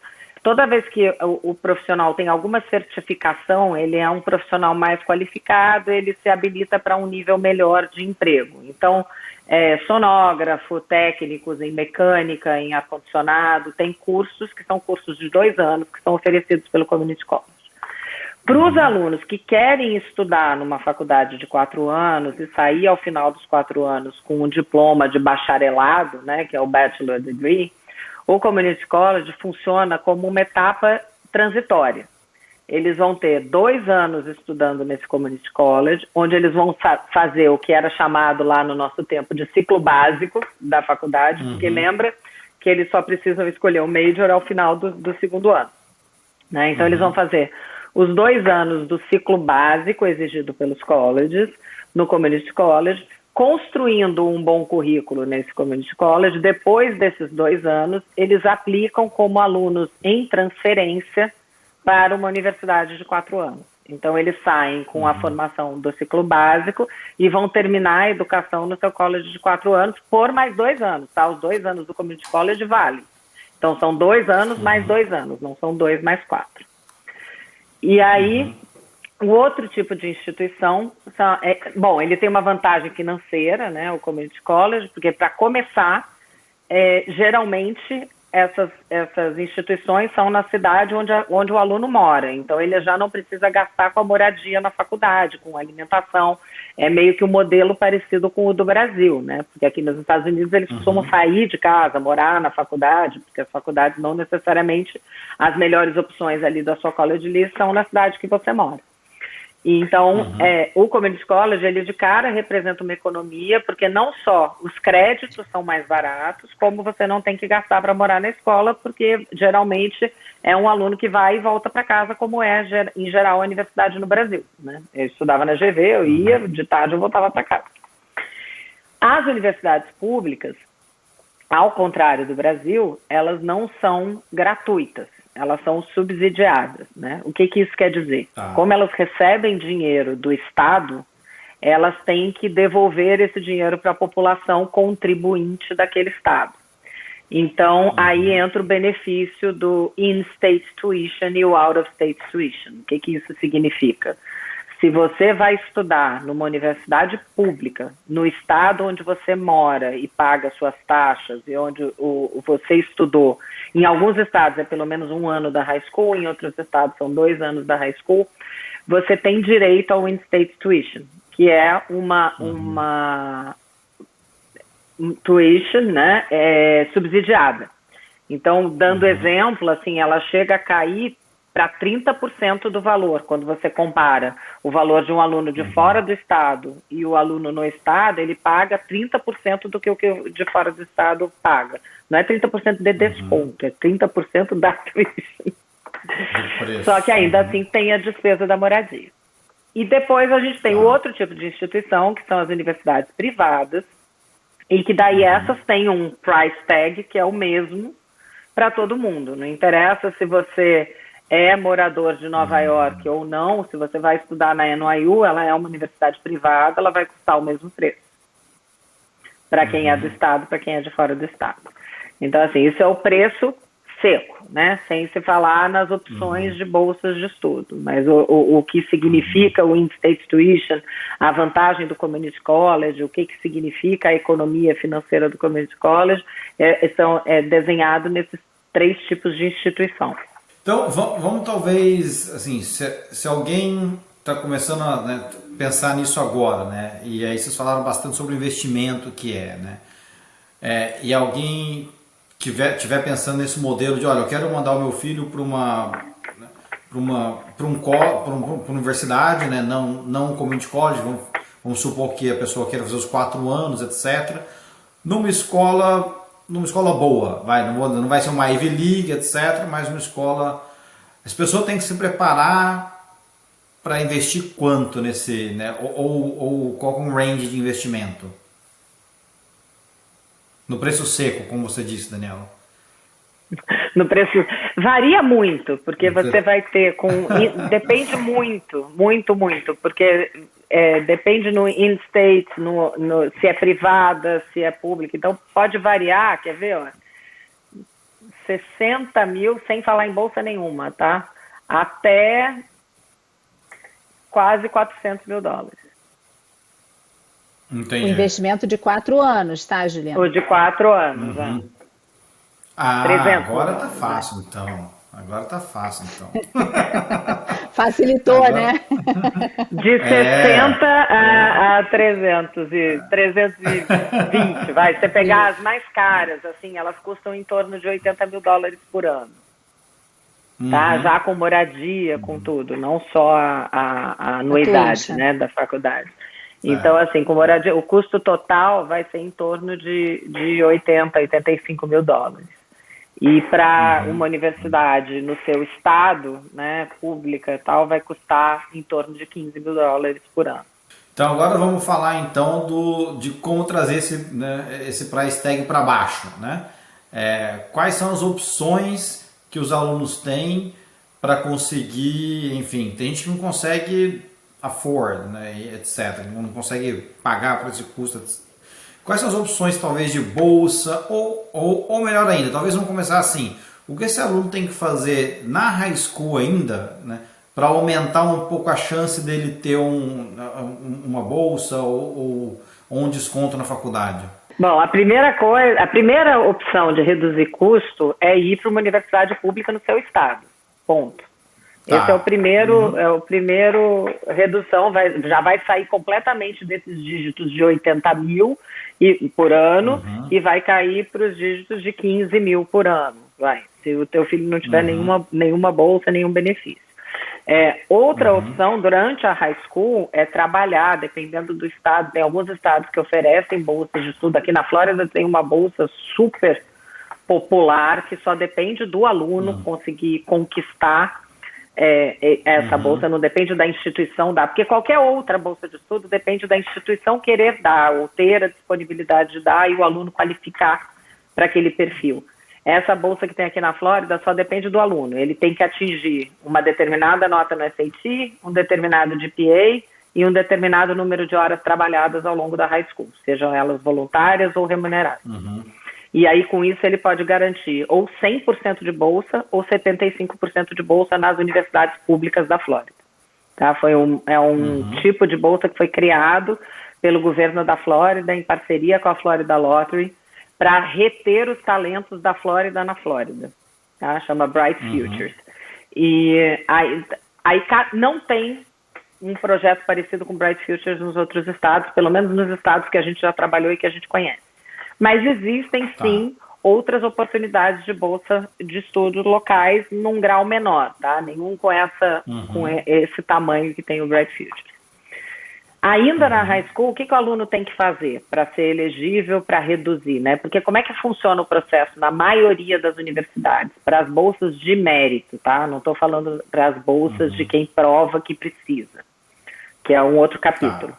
toda vez que o profissional tem alguma certificação, ele é um profissional mais qualificado, ele se habilita para um nível melhor de emprego. Então, sonógrafo, técnicos em mecânica, em ar-condicionado, tem cursos que são cursos de 2 anos, que são oferecidos pelo Community College. Para os alunos que querem estudar numa faculdade de 4 anos e sair ao final dos 4 anos com um diploma de bacharelado, né, que é o Bachelor Degree, o Community College funciona como uma etapa transitória. Eles vão ter 2 anos estudando nesse Community College, onde eles vão fazer o que era chamado lá no nosso tempo de ciclo básico da faculdade, porque lembra que eles só precisam escolher o major ao final do segundo ano, né? Então, eles vão fazer os 2 anos do ciclo básico exigido pelos colleges, no Community College, construindo um bom currículo nesse Community College. Depois desses 2 anos, eles aplicam como alunos em transferência para uma universidade de 4 anos. Então, eles saem com a formação do ciclo básico e vão terminar a educação no seu college de 4 anos por mais 2 anos, tá? Os 2 anos do Community College valem. Então, são 2 anos mais 2 anos, não são 2 mais 4. E aí, o outro tipo de instituição, bom, ele tem uma vantagem financeira, né, o Community College, porque para começar, geralmente essas instituições são na cidade onde o aluno mora, então ele já não precisa gastar com a moradia na faculdade, com a alimentação, é meio que um modelo parecido com o do Brasil, né, porque aqui nos Estados Unidos eles costumam sair de casa, morar na faculdade, porque as faculdades não necessariamente, as melhores opções ali da sua college list são na cidade que você mora. E então, o Community College, ele de cara representa uma economia, porque não só os créditos são mais baratos, como você não tem que gastar para morar na escola, porque geralmente é um aluno que vai e volta para casa, como é, em geral, a universidade no Brasil, né? Eu estudava na GV, eu ia, de tarde eu voltava para casa. As universidades públicas, ao contrário do Brasil, elas não são gratuitas. Elas são subsidiadas, né? O que isso quer dizer? Como elas recebem dinheiro do Estado, elas têm que devolver esse dinheiro para a população contribuinte daquele Estado. Então, aí entra o benefício do in-state tuition e o out-of-state tuition. O que isso significa? Se você vai estudar numa universidade pública, no estado onde você mora e paga suas taxas, e onde você estudou, em alguns estados é pelo menos 1 ano da high school, em outros estados são 2 anos da high school, você tem direito ao in-state tuition, que é uma tuition, né, subsidiada. Então, dando exemplo, assim, ela chega a cair para 30% do valor, quando você compara o valor de um aluno de fora do estado e o aluno no estado, ele paga 30% do que o de fora do estado paga. Não é 30% de desconto, é 30% da tuition. Só que ainda assim tem a despesa da moradia. E depois a gente tem o outro tipo de instituição, que são as universidades privadas, e que daí essas têm um price tag que é o mesmo para todo mundo. Não interessa se você é morador de Nova York ou não, se você vai estudar na NYU, ela é uma universidade privada, ela vai custar o mesmo preço. Para quem é do estado, para quem é de fora do estado. Então, assim, isso é o preço seco, né? Sem se falar nas opções de bolsas de estudo. Mas o que significa o in-state tuition, a vantagem do Community College, o que significa a economia financeira do Community College, é desenhado nesses 3 tipos de instituição. Então, vamos talvez, assim, se alguém está começando a, né, pensar nisso agora, né, e aí vocês falaram bastante sobre o investimento que né, e alguém tiver pensando nesse modelo de, olha, eu quero mandar o meu filho para uma universidade, né, não um community college, vamos supor que a pessoa queira fazer os 4 anos, etc., numa escola boa, não vai ser uma Ivy League, etc., mas uma escola. As pessoas têm que se preparar para investir quanto nesse, né? Ou qual é um range de investimento? No preço seco, como você disse, Daniela. No preço varia muito, porque você vai ter depende muito, porque depende no in-state, se é privada, se é pública, então pode variar, quer ver, ó, 60 mil, sem falar em bolsa nenhuma, tá? Até quase 400 mil dólares. Entendi. O investimento de 4 anos, tá, Juliana? O de 4 anos, Ah, 300 agora tá dólares, fácil, então. Agora tá fácil, então. Facilitou, Agora... né? De 60 a 320, vai. Você pegar as mais caras, assim, elas custam em torno de 80 mil dólares por ano. Tá? Já com moradia, com tudo, não só a anuidade, né, da faculdade. Então, assim, com moradia, o custo total vai ser em torno de 80, 85 mil dólares. E para uma universidade no seu estado, né, pública e tal, vai custar em torno de 15 mil dólares por ano. Então agora vamos falar então de como trazer esse price tag para baixo, né? Quais são as opções que os alunos têm para conseguir, enfim, tem gente que não consegue afford, né, etc, não consegue pagar por esse custo. Quais são as opções, talvez, de bolsa, ou melhor ainda, talvez vamos começar assim, o que esse aluno tem que fazer na high school ainda, né, para aumentar um pouco a chance dele ter uma bolsa ou um desconto na faculdade? Bom, a primeira opção de reduzir custo é ir para uma universidade pública no seu estado, ponto. Tá. Esse é o primeiro redução, já vai sair completamente desses dígitos de 80 mil por ano e vai cair para os dígitos de 15 mil por ano, se o teu filho não tiver nenhuma bolsa, nenhum benefício. Outra opção durante a high school é trabalhar, dependendo do estado, tem alguns estados que oferecem bolsas de estudo, aqui na Flórida tem uma bolsa super popular que só depende do aluno conseguir conquistar essa bolsa, não depende da instituição dar, porque qualquer outra bolsa de estudo depende da instituição querer dar ou ter a disponibilidade de dar e o aluno qualificar para aquele perfil. Essa bolsa que tem aqui na Flórida só depende do aluno, ele tem que atingir uma determinada nota no SAT, um determinado GPA e um determinado número de horas trabalhadas ao longo da high school, sejam elas voluntárias ou remuneradas. E aí, com isso, ele pode garantir ou 100% de bolsa ou 75% de bolsa nas universidades públicas da Flórida. Tá? É um tipo de bolsa que foi criado pelo governo da Flórida em parceria com a Florida Lottery para reter os talentos da Flórida na Flórida. Tá? Chama Bright Futures. E aí não tem um projeto parecido com Bright Futures nos outros estados, pelo menos nos estados que a gente já trabalhou e que a gente conhece. Mas existem, sim, outras oportunidades de bolsa de estudos locais num grau menor, tá? Nenhum com esse tamanho que tem o Bright Futures. Ainda na high school, o que o aluno tem que fazer para ser elegível, para reduzir, né? Porque como é que funciona o processo na maioria das universidades? Para as bolsas de mérito, tá? Não estou falando para as bolsas de quem prova que precisa, que é um outro capítulo.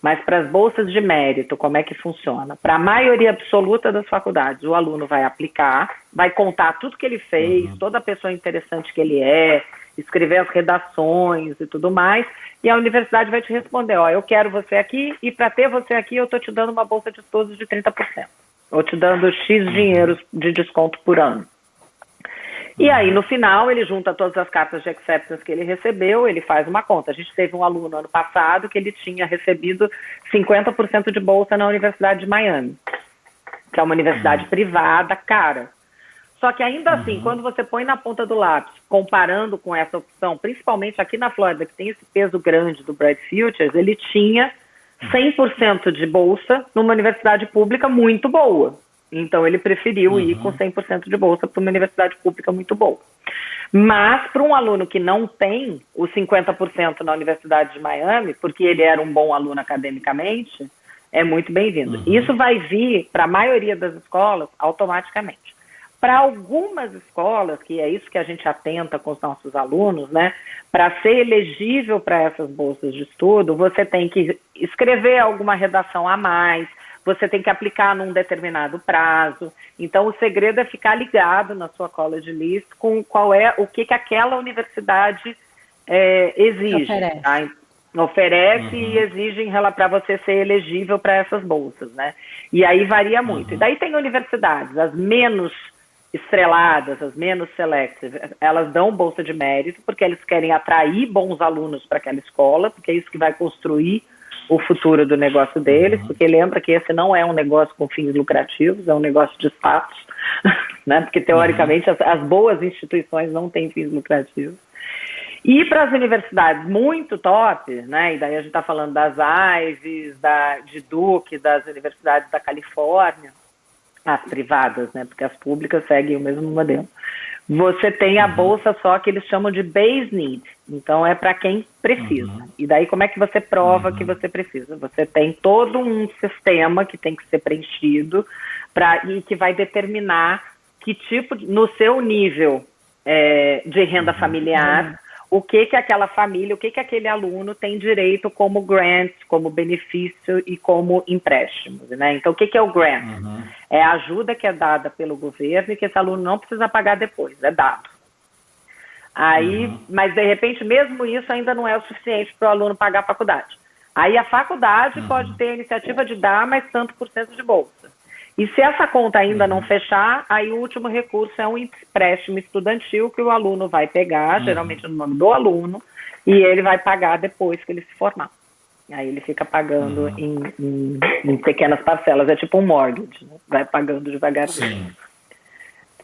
Mas para as bolsas de mérito, como é que funciona? Para a maioria absoluta das faculdades, o aluno vai aplicar, vai contar tudo que ele fez, toda a pessoa interessante que ele é, escrever as redações e tudo mais, e a universidade vai te responder, eu quero você aqui, e para ter você aqui eu estou te dando uma bolsa de estudos de 30%, ou te dando X dinheiros de desconto por ano. E aí, no final, ele junta todas as cartas de acceptance que ele recebeu, ele faz uma conta. A gente teve um aluno ano passado que ele tinha recebido 50% de bolsa na Universidade de Miami, que é uma universidade privada, cara. Só que ainda assim, quando você põe na ponta do lápis, comparando com essa opção, principalmente aqui na Flórida, que tem esse peso grande do Bright Futures, ele tinha 100% de bolsa numa universidade pública muito boa. Então, ele preferiu ir com 100% de bolsa para uma universidade pública muito boa. Mas, para um aluno que não tem os 50% na Universidade de Miami, porque ele era um bom aluno academicamente, é muito bem-vindo. Isso vai vir para a maioria das escolas automaticamente. Para algumas escolas, que é isso que a gente atenta com os nossos alunos, né? Para ser elegível para essas bolsas de estudo, você tem que escrever alguma redação a mais, você tem que aplicar num determinado prazo. Então, o segredo é ficar ligado na sua college list com o que aquela universidade exige. Oferece. Tá? Oferece e exige para você ser elegível para essas bolsas, né? E aí varia muito. E daí tem universidades, as menos estreladas, as menos selective, elas dão bolsa de mérito porque eles querem atrair bons alunos para aquela escola, porque é isso que vai construir o futuro do negócio deles, porque lembra que esse não é um negócio com fins lucrativos, é um negócio de status, né? Porque teoricamente as boas instituições não têm fins lucrativos. E para as universidades muito top, né? E daí a gente está falando das Ivies, de Duke, das universidades da Califórnia, as privadas, né? Porque as públicas seguem o mesmo modelo. Você tem a bolsa só que eles chamam de base need. Então, é para quem precisa. E daí, como é que você prova que você precisa? Você tem todo um sistema que tem que ser preenchido e que vai determinar que tipo, no seu nível de renda familiar, o que aquela família, o que aquele aluno tem direito como grants, como benefício e como empréstimos, né? Então, o que é o grant? É a ajuda que é dada pelo governo e que esse aluno não precisa pagar depois, é dado. Aí, mas de repente, mesmo isso ainda não é o suficiente para o aluno pagar a faculdade. Aí a faculdade pode ter a iniciativa de dar mais tanto por cento de bolsa. E se essa conta ainda não fechar, aí o último recurso é um empréstimo estudantil que o aluno vai pegar, geralmente no nome do aluno, e ele vai pagar depois que ele se formar. Aí ele fica pagando em pequenas parcelas, é tipo um mortgage, né? Vai pagando devagarzinho.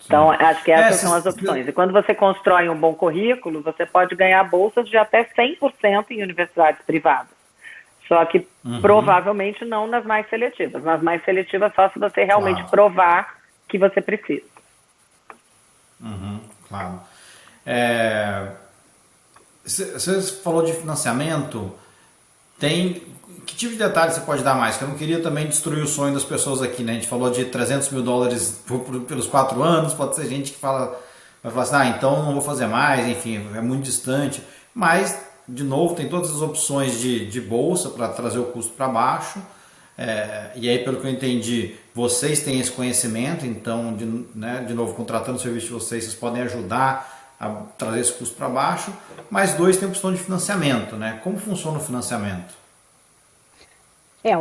Então, acho que essas são as opções. E quando você constrói um bom currículo, você pode ganhar bolsas de até 100% em universidades privadas. Só que provavelmente não nas mais seletivas. Nas mais seletivas só se você realmente provar que você precisa. Claro. Você falou de financiamento. Que tipo de detalhes você pode dar mais? Que eu não queria também destruir o sonho das pessoas aqui, né? A gente falou de $300 mil pelos 4 anos. Pode ser gente que vai falar assim, então não vou fazer mais, enfim, é muito distante. Mas de novo, tem todas as opções de bolsa para trazer o custo para baixo. E aí, pelo que eu entendi, vocês têm esse conhecimento, então, de novo, contratando o serviço de vocês podem ajudar a trazer esse custo para baixo. Mas 2 tem a opção de financiamento, né? Como funciona o financiamento?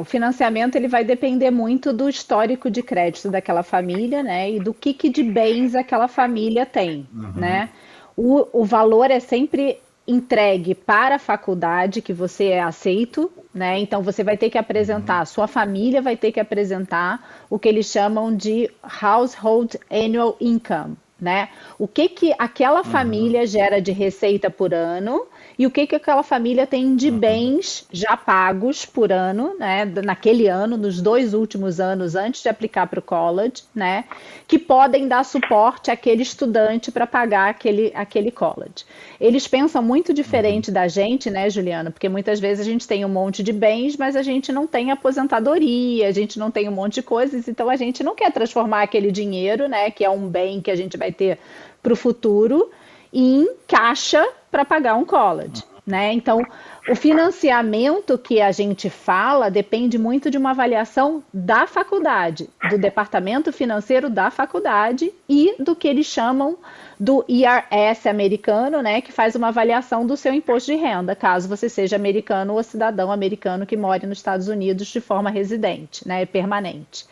O financiamento ele vai depender muito do histórico de crédito daquela família, né? E do que de bens aquela família tem, né? O valor é sempre entregue para a faculdade que você é aceito, né? Então você vai ter que apresentar, a sua família vai ter que apresentar o que eles chamam de Household Annual Income, né? O que aquela família gera de receita por ano e o que aquela família tem de bens já pagos por ano, né? Naquele ano, nos 2 últimos anos antes de aplicar para o college, né? Que podem dar suporte àquele estudante para pagar aquele college. Eles pensam muito diferente da gente, né, Juliana? Porque muitas vezes a gente tem um monte de bens, mas a gente não tem aposentadoria, a gente não tem um monte de coisas, então a gente não quer transformar aquele dinheiro, né, que é um bem que a gente vai ter para o futuro, em caixa para pagar um college, né? Então, o financiamento que a gente fala depende muito de uma avaliação da faculdade, do departamento financeiro da faculdade e do que eles chamam do IRS americano, né, que faz uma avaliação do seu imposto de renda, caso você seja americano ou cidadão americano que more nos Estados Unidos de forma residente, né, permanente.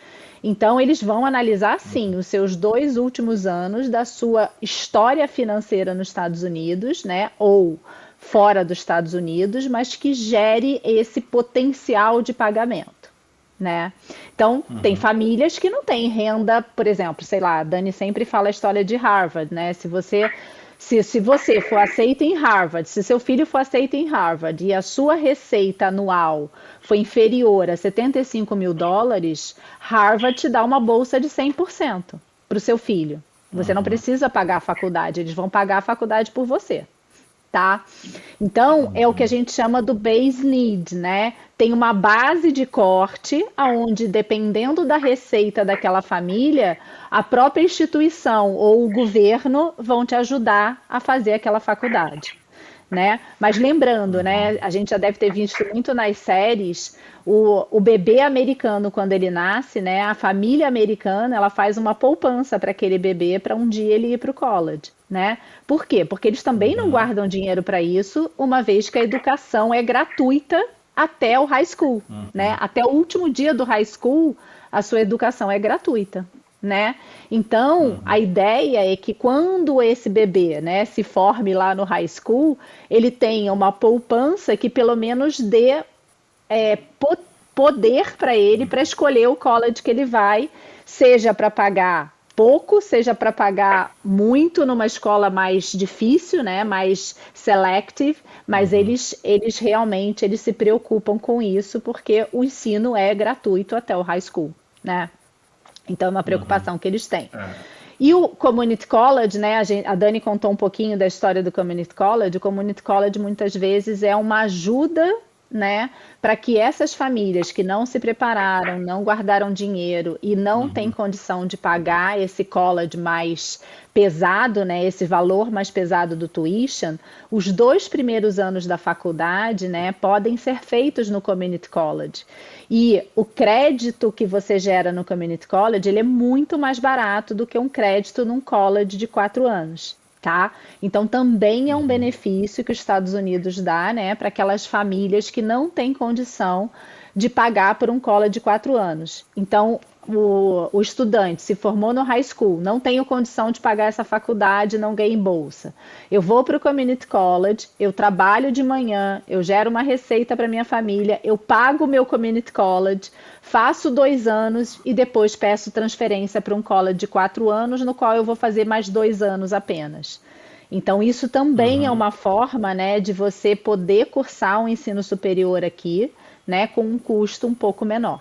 Então, eles vão analisar, sim, os seus 2 últimos anos da sua história financeira nos Estados Unidos, né, ou fora dos Estados Unidos, mas que gere esse potencial de pagamento, né? Então, tem famílias que não têm renda, por exemplo, sei lá, a Dani sempre fala a história de Harvard, né? Se você for aceito em Harvard, se seu filho for aceito em Harvard e a sua receita anual foi inferior a $75 mil, Harvard te dá uma bolsa de 100% para o seu filho. Você não precisa pagar a faculdade, eles vão pagar a faculdade por você. Tá? Então, é o que a gente chama do base need, né? Tem uma base de corte, onde, dependendo da receita daquela família, a própria instituição ou o governo vão te ajudar a fazer aquela faculdade, né? Mas lembrando, né? A gente já deve ter visto muito nas séries o bebê americano quando ele nasce, né? A família americana ela faz uma poupança para aquele bebê para um dia ele ir para o college, né? Por quê? Porque eles também não guardam dinheiro para isso, uma vez que a educação é gratuita até o high school, né? Até o último dia do high school, a sua educação é gratuita, né? Então, a ideia é que quando esse bebê, né, se forme lá no high school, ele tenha uma poupança que pelo menos dê poder para ele para escolher o college que ele vai, seja para pagar pouco, seja para pagar muito numa escola mais difícil, né, mais selective, mas eles realmente eles se preocupam com isso porque o ensino é gratuito até o high school, né? Então é uma preocupação que eles têm. E o Community College, né? A Dani contou um pouquinho da história do Community College. O Community College muitas vezes é uma ajuda, né, para que essas famílias que não se prepararam, não guardaram dinheiro e não têm condição de pagar esse college mais pesado, né, esse valor mais pesado do tuition, os 2 primeiros anos da faculdade, né, podem ser feitos no Community College. E o crédito que você gera no Community College, ele é muito mais barato do que um crédito num college de 4 anos. Tá? Então também é um benefício que os Estados Unidos dá, né, para aquelas famílias que não têm condição de pagar por um college de 4 anos. Então o estudante se formou no high school, não tenho condição de pagar essa faculdade, não ganhei bolsa. Eu vou para o community college, eu trabalho de manhã, eu gero uma receita para minha família, eu pago o meu community college, faço 2 anos e depois peço transferência para um college de 4 anos, no qual eu vou fazer mais 2 anos apenas. Então, isso também é uma forma, né, de você poder cursar um ensino superior aqui, né, com um custo um pouco menor.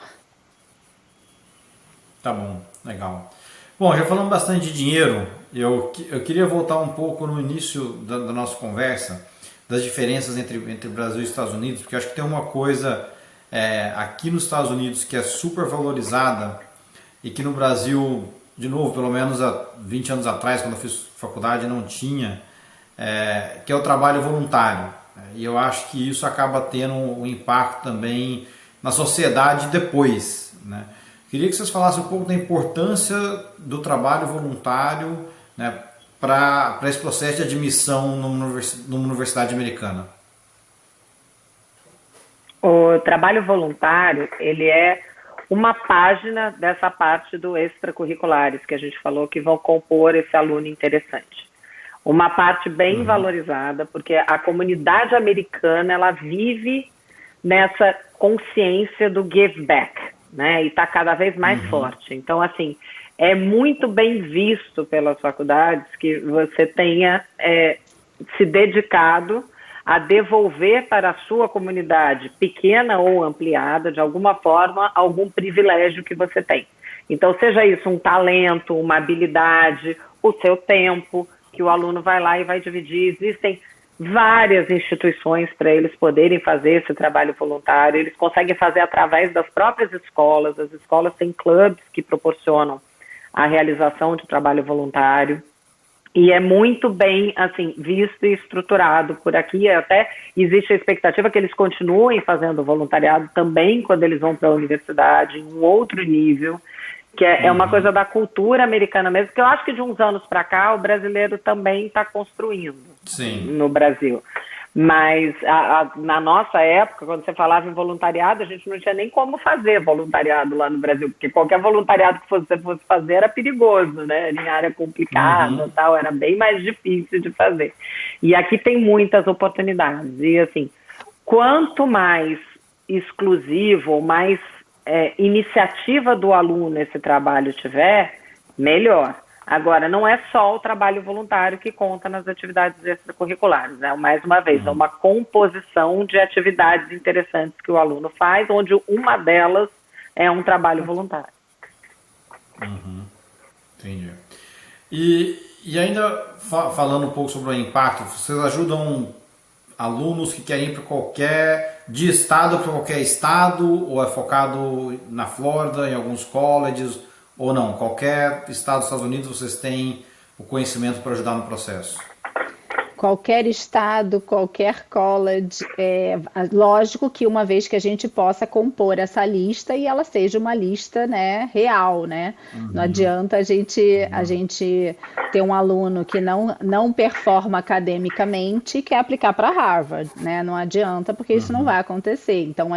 Tá bom, legal. Bom, já falamos bastante de dinheiro. Eu queria voltar um pouco no início da nossa conversa, das diferenças entre Brasil e Estados Unidos, porque eu acho que tem uma coisa aqui nos Estados Unidos que é super valorizada e que no Brasil, de novo, pelo menos há 20 anos atrás, quando eu fiz faculdade, não tinha, que é o trabalho voluntário. E eu acho que isso acaba tendo um impacto também na sociedade depois, né? Queria que vocês falassem um pouco da importância do trabalho voluntário, né, para esse processo de admissão numa universidade americana. O trabalho voluntário, ele é uma página dessa parte do extracurriculares que a gente falou que vão compor esse aluno interessante. Uma parte bem valorizada, porque a comunidade americana, ela vive nessa consciência do give back, né? E está cada vez mais forte. Então, assim, é muito bem visto pelas faculdades que você tenha se dedicado a devolver para a sua comunidade, pequena ou ampliada, de alguma forma, algum privilégio que você tem. Então, seja isso um talento, uma habilidade, o seu tempo, que o aluno vai lá e vai dividir. Existem várias instituições para eles poderem fazer esse trabalho voluntário. Eles conseguem fazer através das próprias escolas. As escolas têm clubes que proporcionam a realização de trabalho voluntário. E é muito bem assim, visto e estruturado por aqui. Até existe a expectativa que eles continuem fazendo voluntariado também quando eles vão para a universidade, em um outro nível, que é uma coisa da cultura americana mesmo, que eu acho que de uns anos para cá o brasileiro também está construindo. Sim. No Brasil. Mas na nossa época, quando você falava em voluntariado, a gente não tinha nem como fazer voluntariado lá no Brasil, porque qualquer voluntariado que você fosse fazer era perigoso, né? Era em área complicada, tal, era bem mais difícil de fazer. E aqui tem muitas oportunidades. E assim, quanto mais exclusivo, mais iniciativa do aluno esse trabalho tiver, melhor. Agora, não é só o trabalho voluntário que conta nas atividades extracurriculares, né? Mais uma vez, é uma composição de atividades interessantes que o aluno faz, onde uma delas é um trabalho voluntário. Entendi. E ainda falando um pouco sobre o impacto, vocês ajudam alunos que querem ir para qualquer estado, ou é focado na Flórida, em alguns colleges, ou não? Qualquer estado dos Estados Unidos vocês têm o conhecimento para ajudar no processo? qualquer estado, qualquer college, lógico que uma vez que a gente possa compor essa lista e ela seja uma lista, né, real, né? Não adianta a gente ter um aluno que não performa academicamente e quer aplicar para Harvard, né? Não adianta, porque isso não vai acontecer. Então,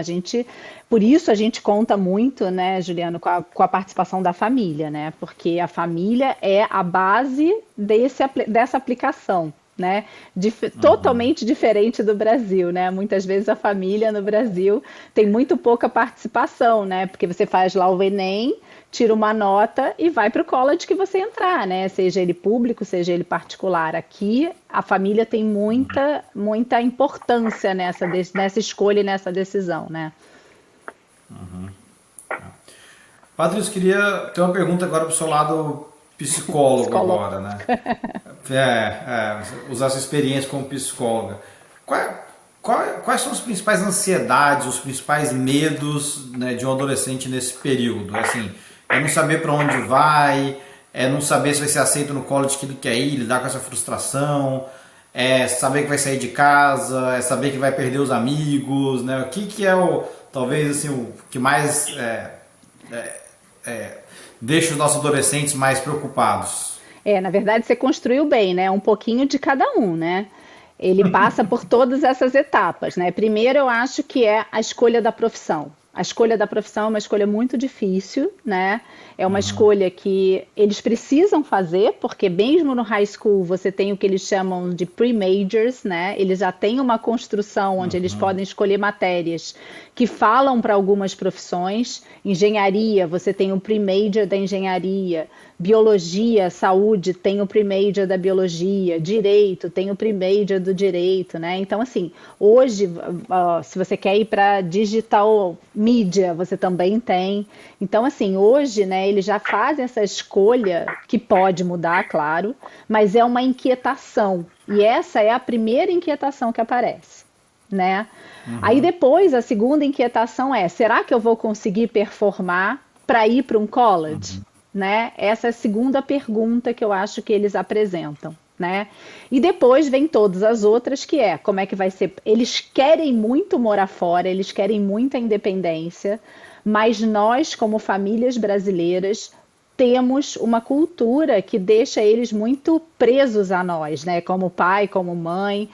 por isso a gente conta muito, né, Juliano, com a participação da família, né? Porque a família é a base dessa aplicação, né? Totalmente diferente do Brasil, né? Muitas vezes a família no Brasil tem muito pouca participação, né? Porque você faz lá o Enem, tira uma nota e vai para o college que você entrar, né? Seja ele público, seja ele particular. Aqui a família tem muita importância nessa escolha e nessa decisão, né? Patrícia, queria ter uma pergunta agora para o seu lado psicólogo agora, né? Usar sua experiência como psicóloga. Quais são as principais ansiedades, os principais medos, né, de um adolescente nesse período? Assim, é não saber para onde vai, é não saber se vai ser aceito no college que ele quer ir, lidar com essa frustração, é saber que vai sair de casa, é saber que vai perder os amigos, né? O que é talvez assim, o que mais deixa os nossos adolescentes mais preocupados? Na verdade, você construiu bem, né? Um pouquinho de cada um, né? Ele passa por todas essas etapas, né? Primeiro, eu acho que é a escolha da profissão. A escolha da profissão é uma escolha muito difícil, né? É uma escolha que eles precisam fazer, porque mesmo no high school você tem o que eles chamam de pre-majors, né? Eles já têm uma construção onde eles podem escolher matérias que falam para algumas profissões. Engenharia, você tem o pre-major da engenharia. Biologia, saúde, tem o pre-major da biologia. Direito, tem o pre-major do direito, né? Então, assim, hoje, se você quer ir para digital mídia, você também tem. Então, assim, hoje, né, eles já fazem essa escolha, que pode mudar, claro, mas é uma inquietação. E essa é a primeira inquietação que aparece, né? Aí depois, a segunda inquietação é, será que eu vou conseguir performar para ir para um college? Né? Essa é a segunda pergunta que eu acho que eles apresentam, né? E depois vem todas as outras, que é como é que vai ser. Eles querem muito morar fora, eles querem muita independência, mas nós, como famílias brasileiras, temos uma cultura que deixa eles muito presos a nós, né? Como pai, como mãe.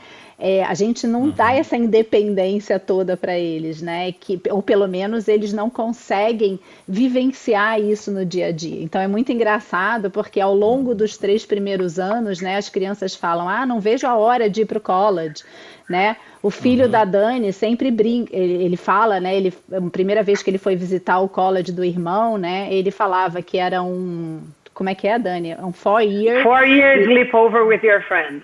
A gente não dá essa independência toda para eles, né? Ou pelo menos eles não conseguem vivenciar isso no dia a dia. Então é muito engraçado, porque ao longo dos 3 primeiros anos, né, as crianças falam, não vejo a hora de ir para o college, né? O filho da Dani sempre brinca, ele fala, né? A primeira vez que ele foi visitar o college do irmão, né? Ele falava que era como é que é, Dani? 4-year... 4-year sleepover with your friends.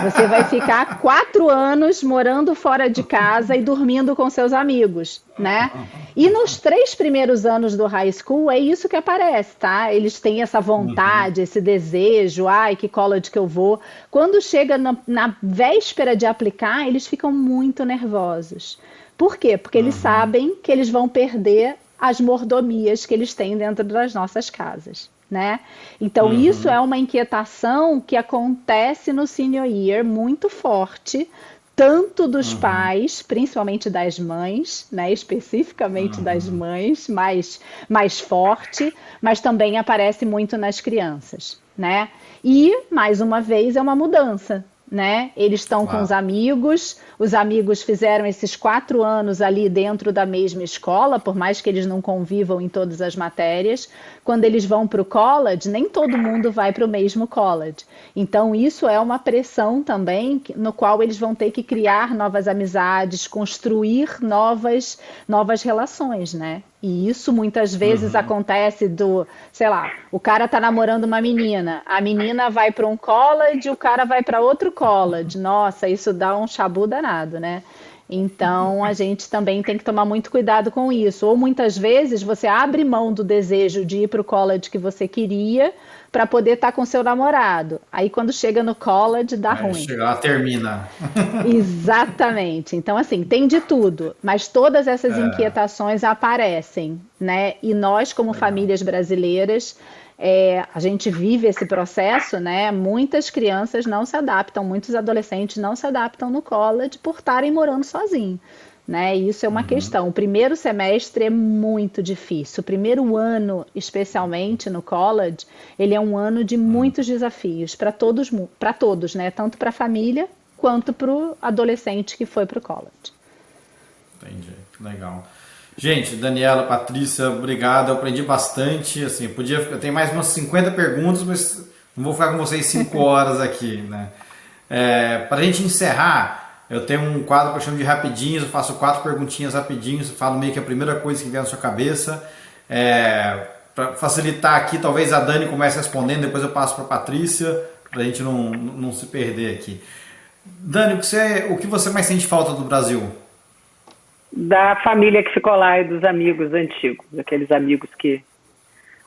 Você vai ficar 4 anos morando fora de casa e dormindo com seus amigos, né? E nos 3 primeiros anos do high school é isso que aparece, tá? Eles têm essa vontade, esse desejo, que college que eu vou. Quando chega na véspera de aplicar, eles ficam muito nervosos. Por quê? Porque eles sabem que eles vão perder as mordomias que eles têm dentro das nossas casas, né? Então isso é uma inquietação que acontece no senior year muito forte, tanto dos pais, principalmente das mães, né? Especificamente das mães, mais forte, mas também aparece muito nas crianças, né? E, mais uma vez, é uma mudança, né? Eles estão com os amigos fizeram esses 4 anos ali dentro da mesma escola, por mais que eles não convivam em todas as matérias. Quando eles vão para o college, nem todo mundo vai para o mesmo college. Então isso é uma pressão também, no qual eles vão ter que criar novas amizades, construir novas relações, né? E isso muitas vezes acontece sei lá, o cara tá namorando uma menina, a menina vai para um college, o cara vai para outro college. Nossa, isso dá um chabu danado, né? Então a gente também tem que tomar muito cuidado com isso. Ou muitas vezes você abre mão do desejo de ir para o college que você queria para poder estar com seu namorado. Aí quando chega no college dá ruim. Chega lá, termina. Exatamente. Então assim, tem de tudo, mas todas essas inquietações aparecem, né? E nós, como famílias brasileiras, a gente vive esse processo, né? Muitas crianças não se adaptam, muitos adolescentes não se adaptam no college por estarem morando sozinhos, né? E isso é uma questão. O primeiro semestre é muito difícil. O primeiro ano, especialmente no college, ele é um ano de muitos desafios para todos, né? Tanto para a família quanto para o adolescente que foi para o college. Entendi, legal. Gente, Daniela, Patrícia, obrigado. Eu aprendi bastante. Assim, eu tenho mais umas 50 perguntas, mas não vou ficar com vocês 5 horas aqui, né? Para a gente encerrar, eu tenho um quadro que eu chamo de rapidinhos. Eu faço 4 perguntinhas rapidinhos. Eu falo meio que a primeira coisa que vier na sua cabeça. Para facilitar aqui, talvez a Dani comece respondendo, depois eu passo para a Patrícia, para a gente não se perder aqui. Dani, o que você mais sente falta do Brasil? Da família que ficou lá e dos amigos antigos, aqueles amigos que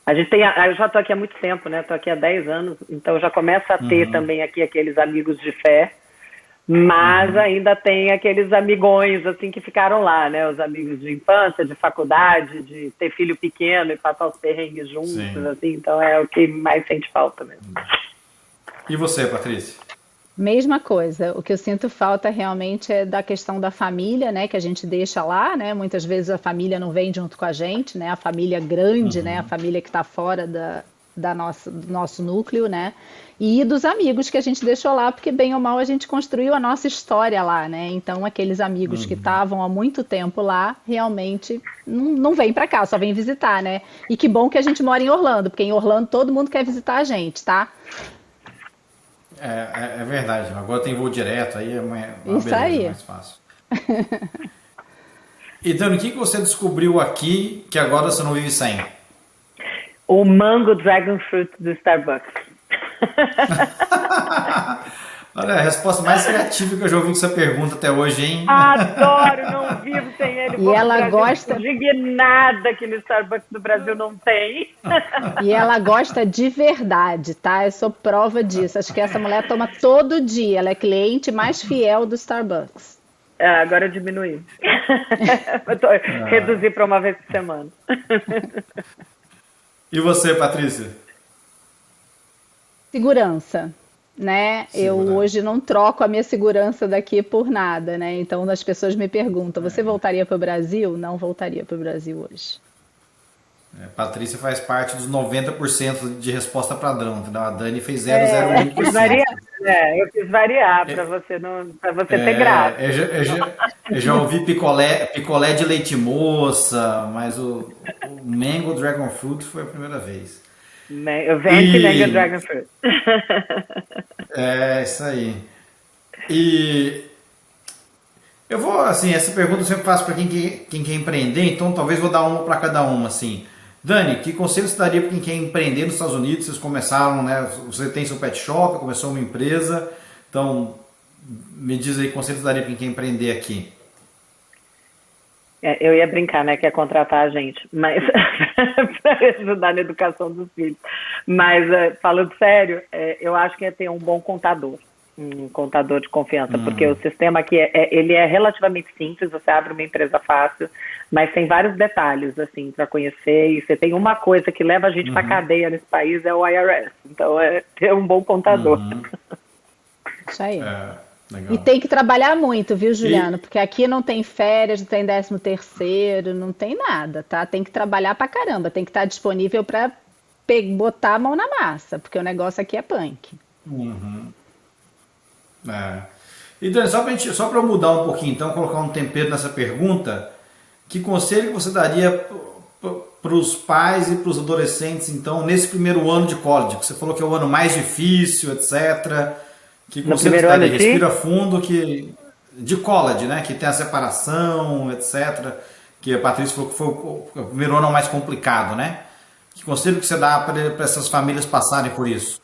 a gente tem. Eu já estou aqui há muito tempo, né? Estou aqui há 10 anos, então já começa a ter também aqui aqueles amigos de fé, mas ainda tem aqueles amigões assim que ficaram lá, né? Os amigos de infância, de faculdade, de ter filho pequeno e passar os perrengues juntos, assim. Então é o que mais sente falta mesmo. E você, Patrícia? Mesma coisa, o que eu sinto falta realmente é da questão da família, né, que a gente deixa lá, né, muitas vezes a família não vem junto com a gente, né, a família grande, né, a família que está fora do nosso núcleo, né, e dos amigos que a gente deixou lá, porque bem ou mal a gente construiu a nossa história lá, né, então aqueles amigos que estavam há muito tempo lá, realmente não vêm para cá, só vêm visitar, né, e que bom que a gente mora em Orlando, porque em Orlando todo mundo quer visitar a gente, tá? É verdade, agora tem voo direto, aí é uma Isso beleza, aí. mais fácil. E Dani, o que você descobriu aqui que agora você não vive sem? O Mango Dragon Fruit do Starbucks. Olha, a resposta mais criativa que eu já ouvi com essa pergunta até hoje, hein? Adoro, não vivo sem ele. E ela gosta... Indignada que no Starbucks do Brasil não tem. E ela gosta de verdade, tá? Eu sou prova disso. Acho que essa mulher toma todo dia. Ela é cliente mais fiel do Starbucks. Agora eu diminuí. Reduzi para uma vez por semana. E você, Patrícia? Segurança. Né? Eu hoje não troco a minha segurança daqui por nada, né? Então as pessoas me perguntam: você voltaria para o Brasil? Não voltaria para o Brasil hoje. Patrícia faz parte dos 90% de resposta padrão, entendeu? A Dani fez 0,01%. Eu quis variar para você ter graça. Eu já ouvi picolé de leite moça, mas o Mango Dragon Fruit foi a primeira vez. Eu venho Mango Dragon Fruit. Isso aí. E eu vou, assim, essa pergunta eu sempre faço para quem quer empreender, então talvez vou dar uma para cada uma, assim. Dani, que conselho você daria para quem quer empreender nos Estados Unidos? Vocês começaram, né? Você tem seu pet shop, começou uma empresa, então me diz aí que conselho você daria para quem quer empreender aqui? Eu ia brincar, né, que é contratar a gente, mas para ajudar na educação dos filhos. Mas, falando sério, eu acho que é ter um bom contador de confiança, porque o sistema aqui ele é relativamente simples, você abre uma empresa fácil, mas tem vários detalhes, assim, para conhecer, e você tem uma coisa que leva a gente para cadeia nesse país, é o IRS, então é ter um bom contador. Isso aí. Legal. E tem que trabalhar muito, viu, Juliano? Porque aqui não tem férias, não tem 13º, não tem nada, tá? Tem que trabalhar pra caramba, tem que estar disponível para botar a mão na massa, porque o negócio aqui é punk. E Dani, só para eu mudar um pouquinho, então, colocar um tempero nessa pergunta, que conselho você daria para os pais e para os adolescentes, então, nesse primeiro ano de college, que você falou que é o ano mais difícil, etc., que conselho você daria? Respira fundo, de college, né? Que tem a separação, etc., que a Patrícia falou que foi o primeiro ano mais complicado, né? Que conselho que você dá para essas famílias passarem por isso?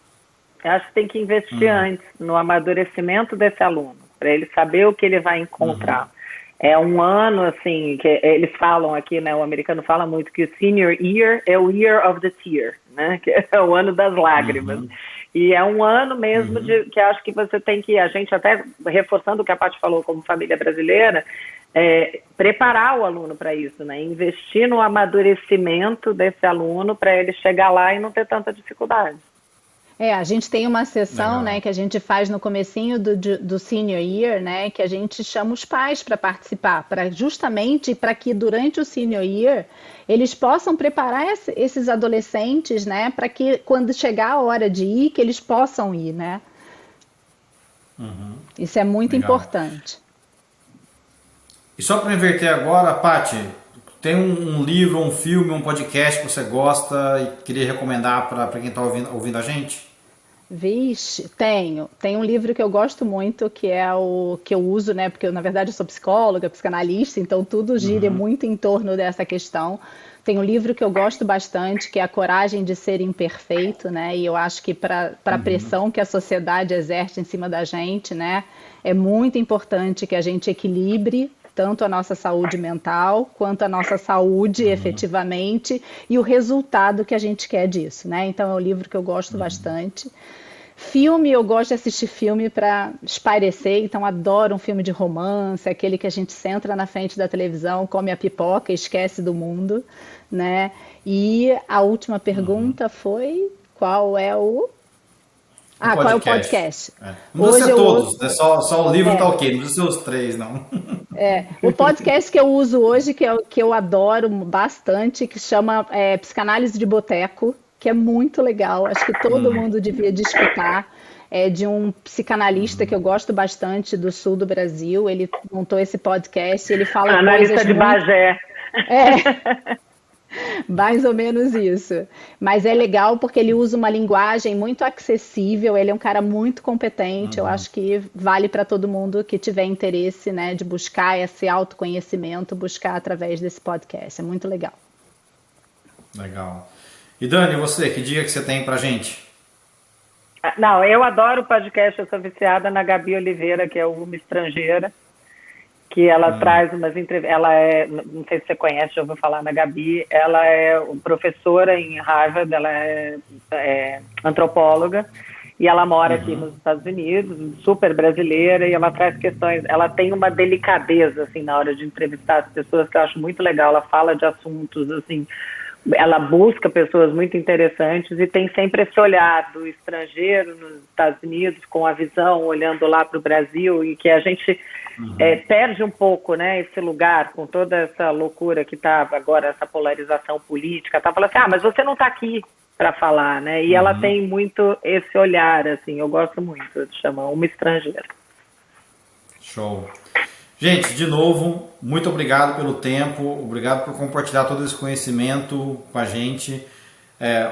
Eu acho que tem que investir antes no amadurecimento desse aluno, para ele saber o que ele vai encontrar. É um ano, assim, que eles falam aqui, né, o americano fala muito que o senior year é o year of the tear, né, que é o ano das lágrimas. E é um ano mesmo que acho que você tem que, a gente até reforçando o que a Paty falou como família brasileira, preparar o aluno para isso, né? Investir no amadurecimento desse aluno para ele chegar lá e não ter tanta dificuldade. A gente tem uma sessão, Legal. né, que a gente faz no comecinho do senior year, né, que a gente chama os pais para participar, justamente para que durante o senior year eles possam preparar esses adolescentes, né, para que quando chegar a hora de ir, que eles possam ir, né? Isso é muito Legal. importante. E só para inverter agora, Paty, tem um livro, um filme, um podcast que você gosta e queria recomendar para quem está ouvindo a gente? Vixe, tenho. Tem um livro que eu gosto muito, que é o que eu uso, né? Porque eu, na verdade, eu sou psicóloga, psicanalista, então tudo gira muito em torno dessa questão. Tem um livro que eu gosto bastante, que é A Coragem de Ser Imperfeito, né? E eu acho que para a pressão que a sociedade exerce em cima da gente, né? É muito importante que a gente equilibre tanto a nossa saúde mental quanto a nossa saúde efetivamente e o resultado que a gente quer disso, né? Então é um livro que eu gosto bastante. Filme, eu gosto de assistir filme para espairecer, então adoro um filme de romance, aquele que a gente senta na frente da televisão, come a pipoca e esquece do mundo, né? E a última pergunta foi qual é o qual é o podcast? Não precisa ser eu todos, ouço- né? Só o livro tá ok, não precisa ser os 3, não. O podcast que eu uso hoje, que eu adoro bastante, que chama Psicanálise de Boteco, que é muito legal, acho que todo mundo devia de escutar. É de um psicanalista que eu gosto bastante do sul do Brasil, ele montou esse podcast, ele fala Analista coisas de Bagé. Mais ou menos isso. Mas é legal porque ele usa uma linguagem muito acessível, ele é um cara muito competente, eu acho que vale para todo mundo que tiver interesse, né, de buscar esse autoconhecimento, buscar através desse podcast. É muito legal. Legal. E Dani, você, que dica que você tem pra gente? Não, eu adoro o podcast, eu sou viciada na Gabi Oliveira, que é uma estrangeira, que ela traz umas entrevistas, ela não sei se você conhece, já ouviu falar na Gabi, ela é professora em Harvard, ela é antropóloga, e ela mora aqui nos Estados Unidos, super brasileira, e ela traz questões, ela tem uma delicadeza, assim, na hora de entrevistar as pessoas, que eu acho muito legal, ela fala de assuntos, assim, ela busca pessoas muito interessantes e tem sempre esse olhar do estrangeiro nos Estados Unidos, com a visão, olhando lá para o Brasil, e que a gente perde um pouco, né, esse lugar, com toda essa loucura que está agora, essa polarização política, tá falando assim, mas você não está aqui para falar, né, e ela tem muito esse olhar, assim, eu gosto muito de chamar uma estrangeira. Show. Gente, de novo, muito obrigado pelo tempo, obrigado por compartilhar todo esse conhecimento com a gente.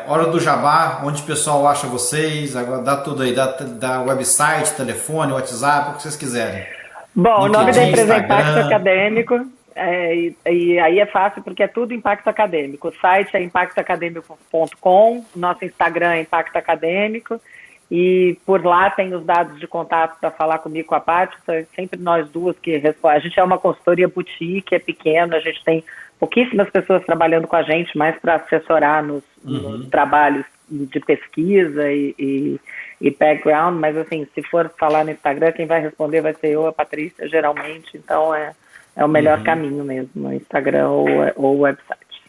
Hora do Jabá, onde o pessoal acha vocês, agora dá tudo aí, dá website, telefone, WhatsApp, o que vocês quiserem. Bom, o nome da empresa é Impacto Instagram. Acadêmico, e aí é fácil porque é tudo Impacto Acadêmico. O site é impactoacadêmico.com, nosso Instagram é Impacto Acadêmico, e por lá tem os dados de contato para falar comigo, com a Paty, sempre nós duas que respondem. A gente é uma consultoria boutique, é pequena, a gente tem pouquíssimas pessoas trabalhando com a gente, mais para assessorar nos trabalhos de pesquisa e background, mas assim, se for falar no Instagram, quem vai responder vai ser eu, a Patrícia, geralmente, então é o melhor caminho mesmo, no Instagram ou o website.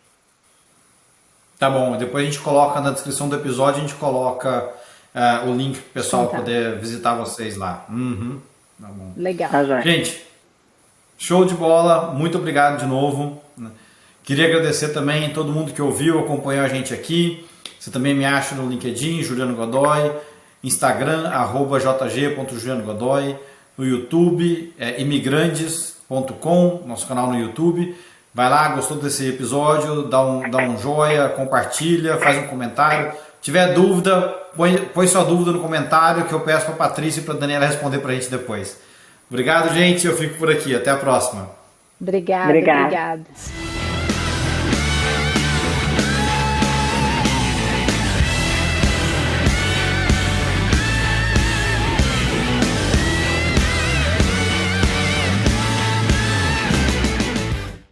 Tá bom, depois a gente coloca na descrição do episódio, a gente coloca o link para o pessoal poder visitar vocês lá. Tá bom. Legal. Gente, show de bola, muito obrigado de novo. Queria agradecer também a todo mundo que ouviu, acompanhou a gente aqui. Você também me acha no LinkedIn, Juliano Godoy, Instagram, @jg.julianogodoy, no YouTube, imigrantes.com, nosso canal no YouTube. Vai lá, gostou desse episódio, dá um joia, compartilha, faz um comentário. Tiver dúvida, põe sua dúvida no comentário que eu peço para a Patrícia e para a Daniela responder para a gente depois. Obrigado, gente. Eu fico por aqui. Até a próxima. Obrigada.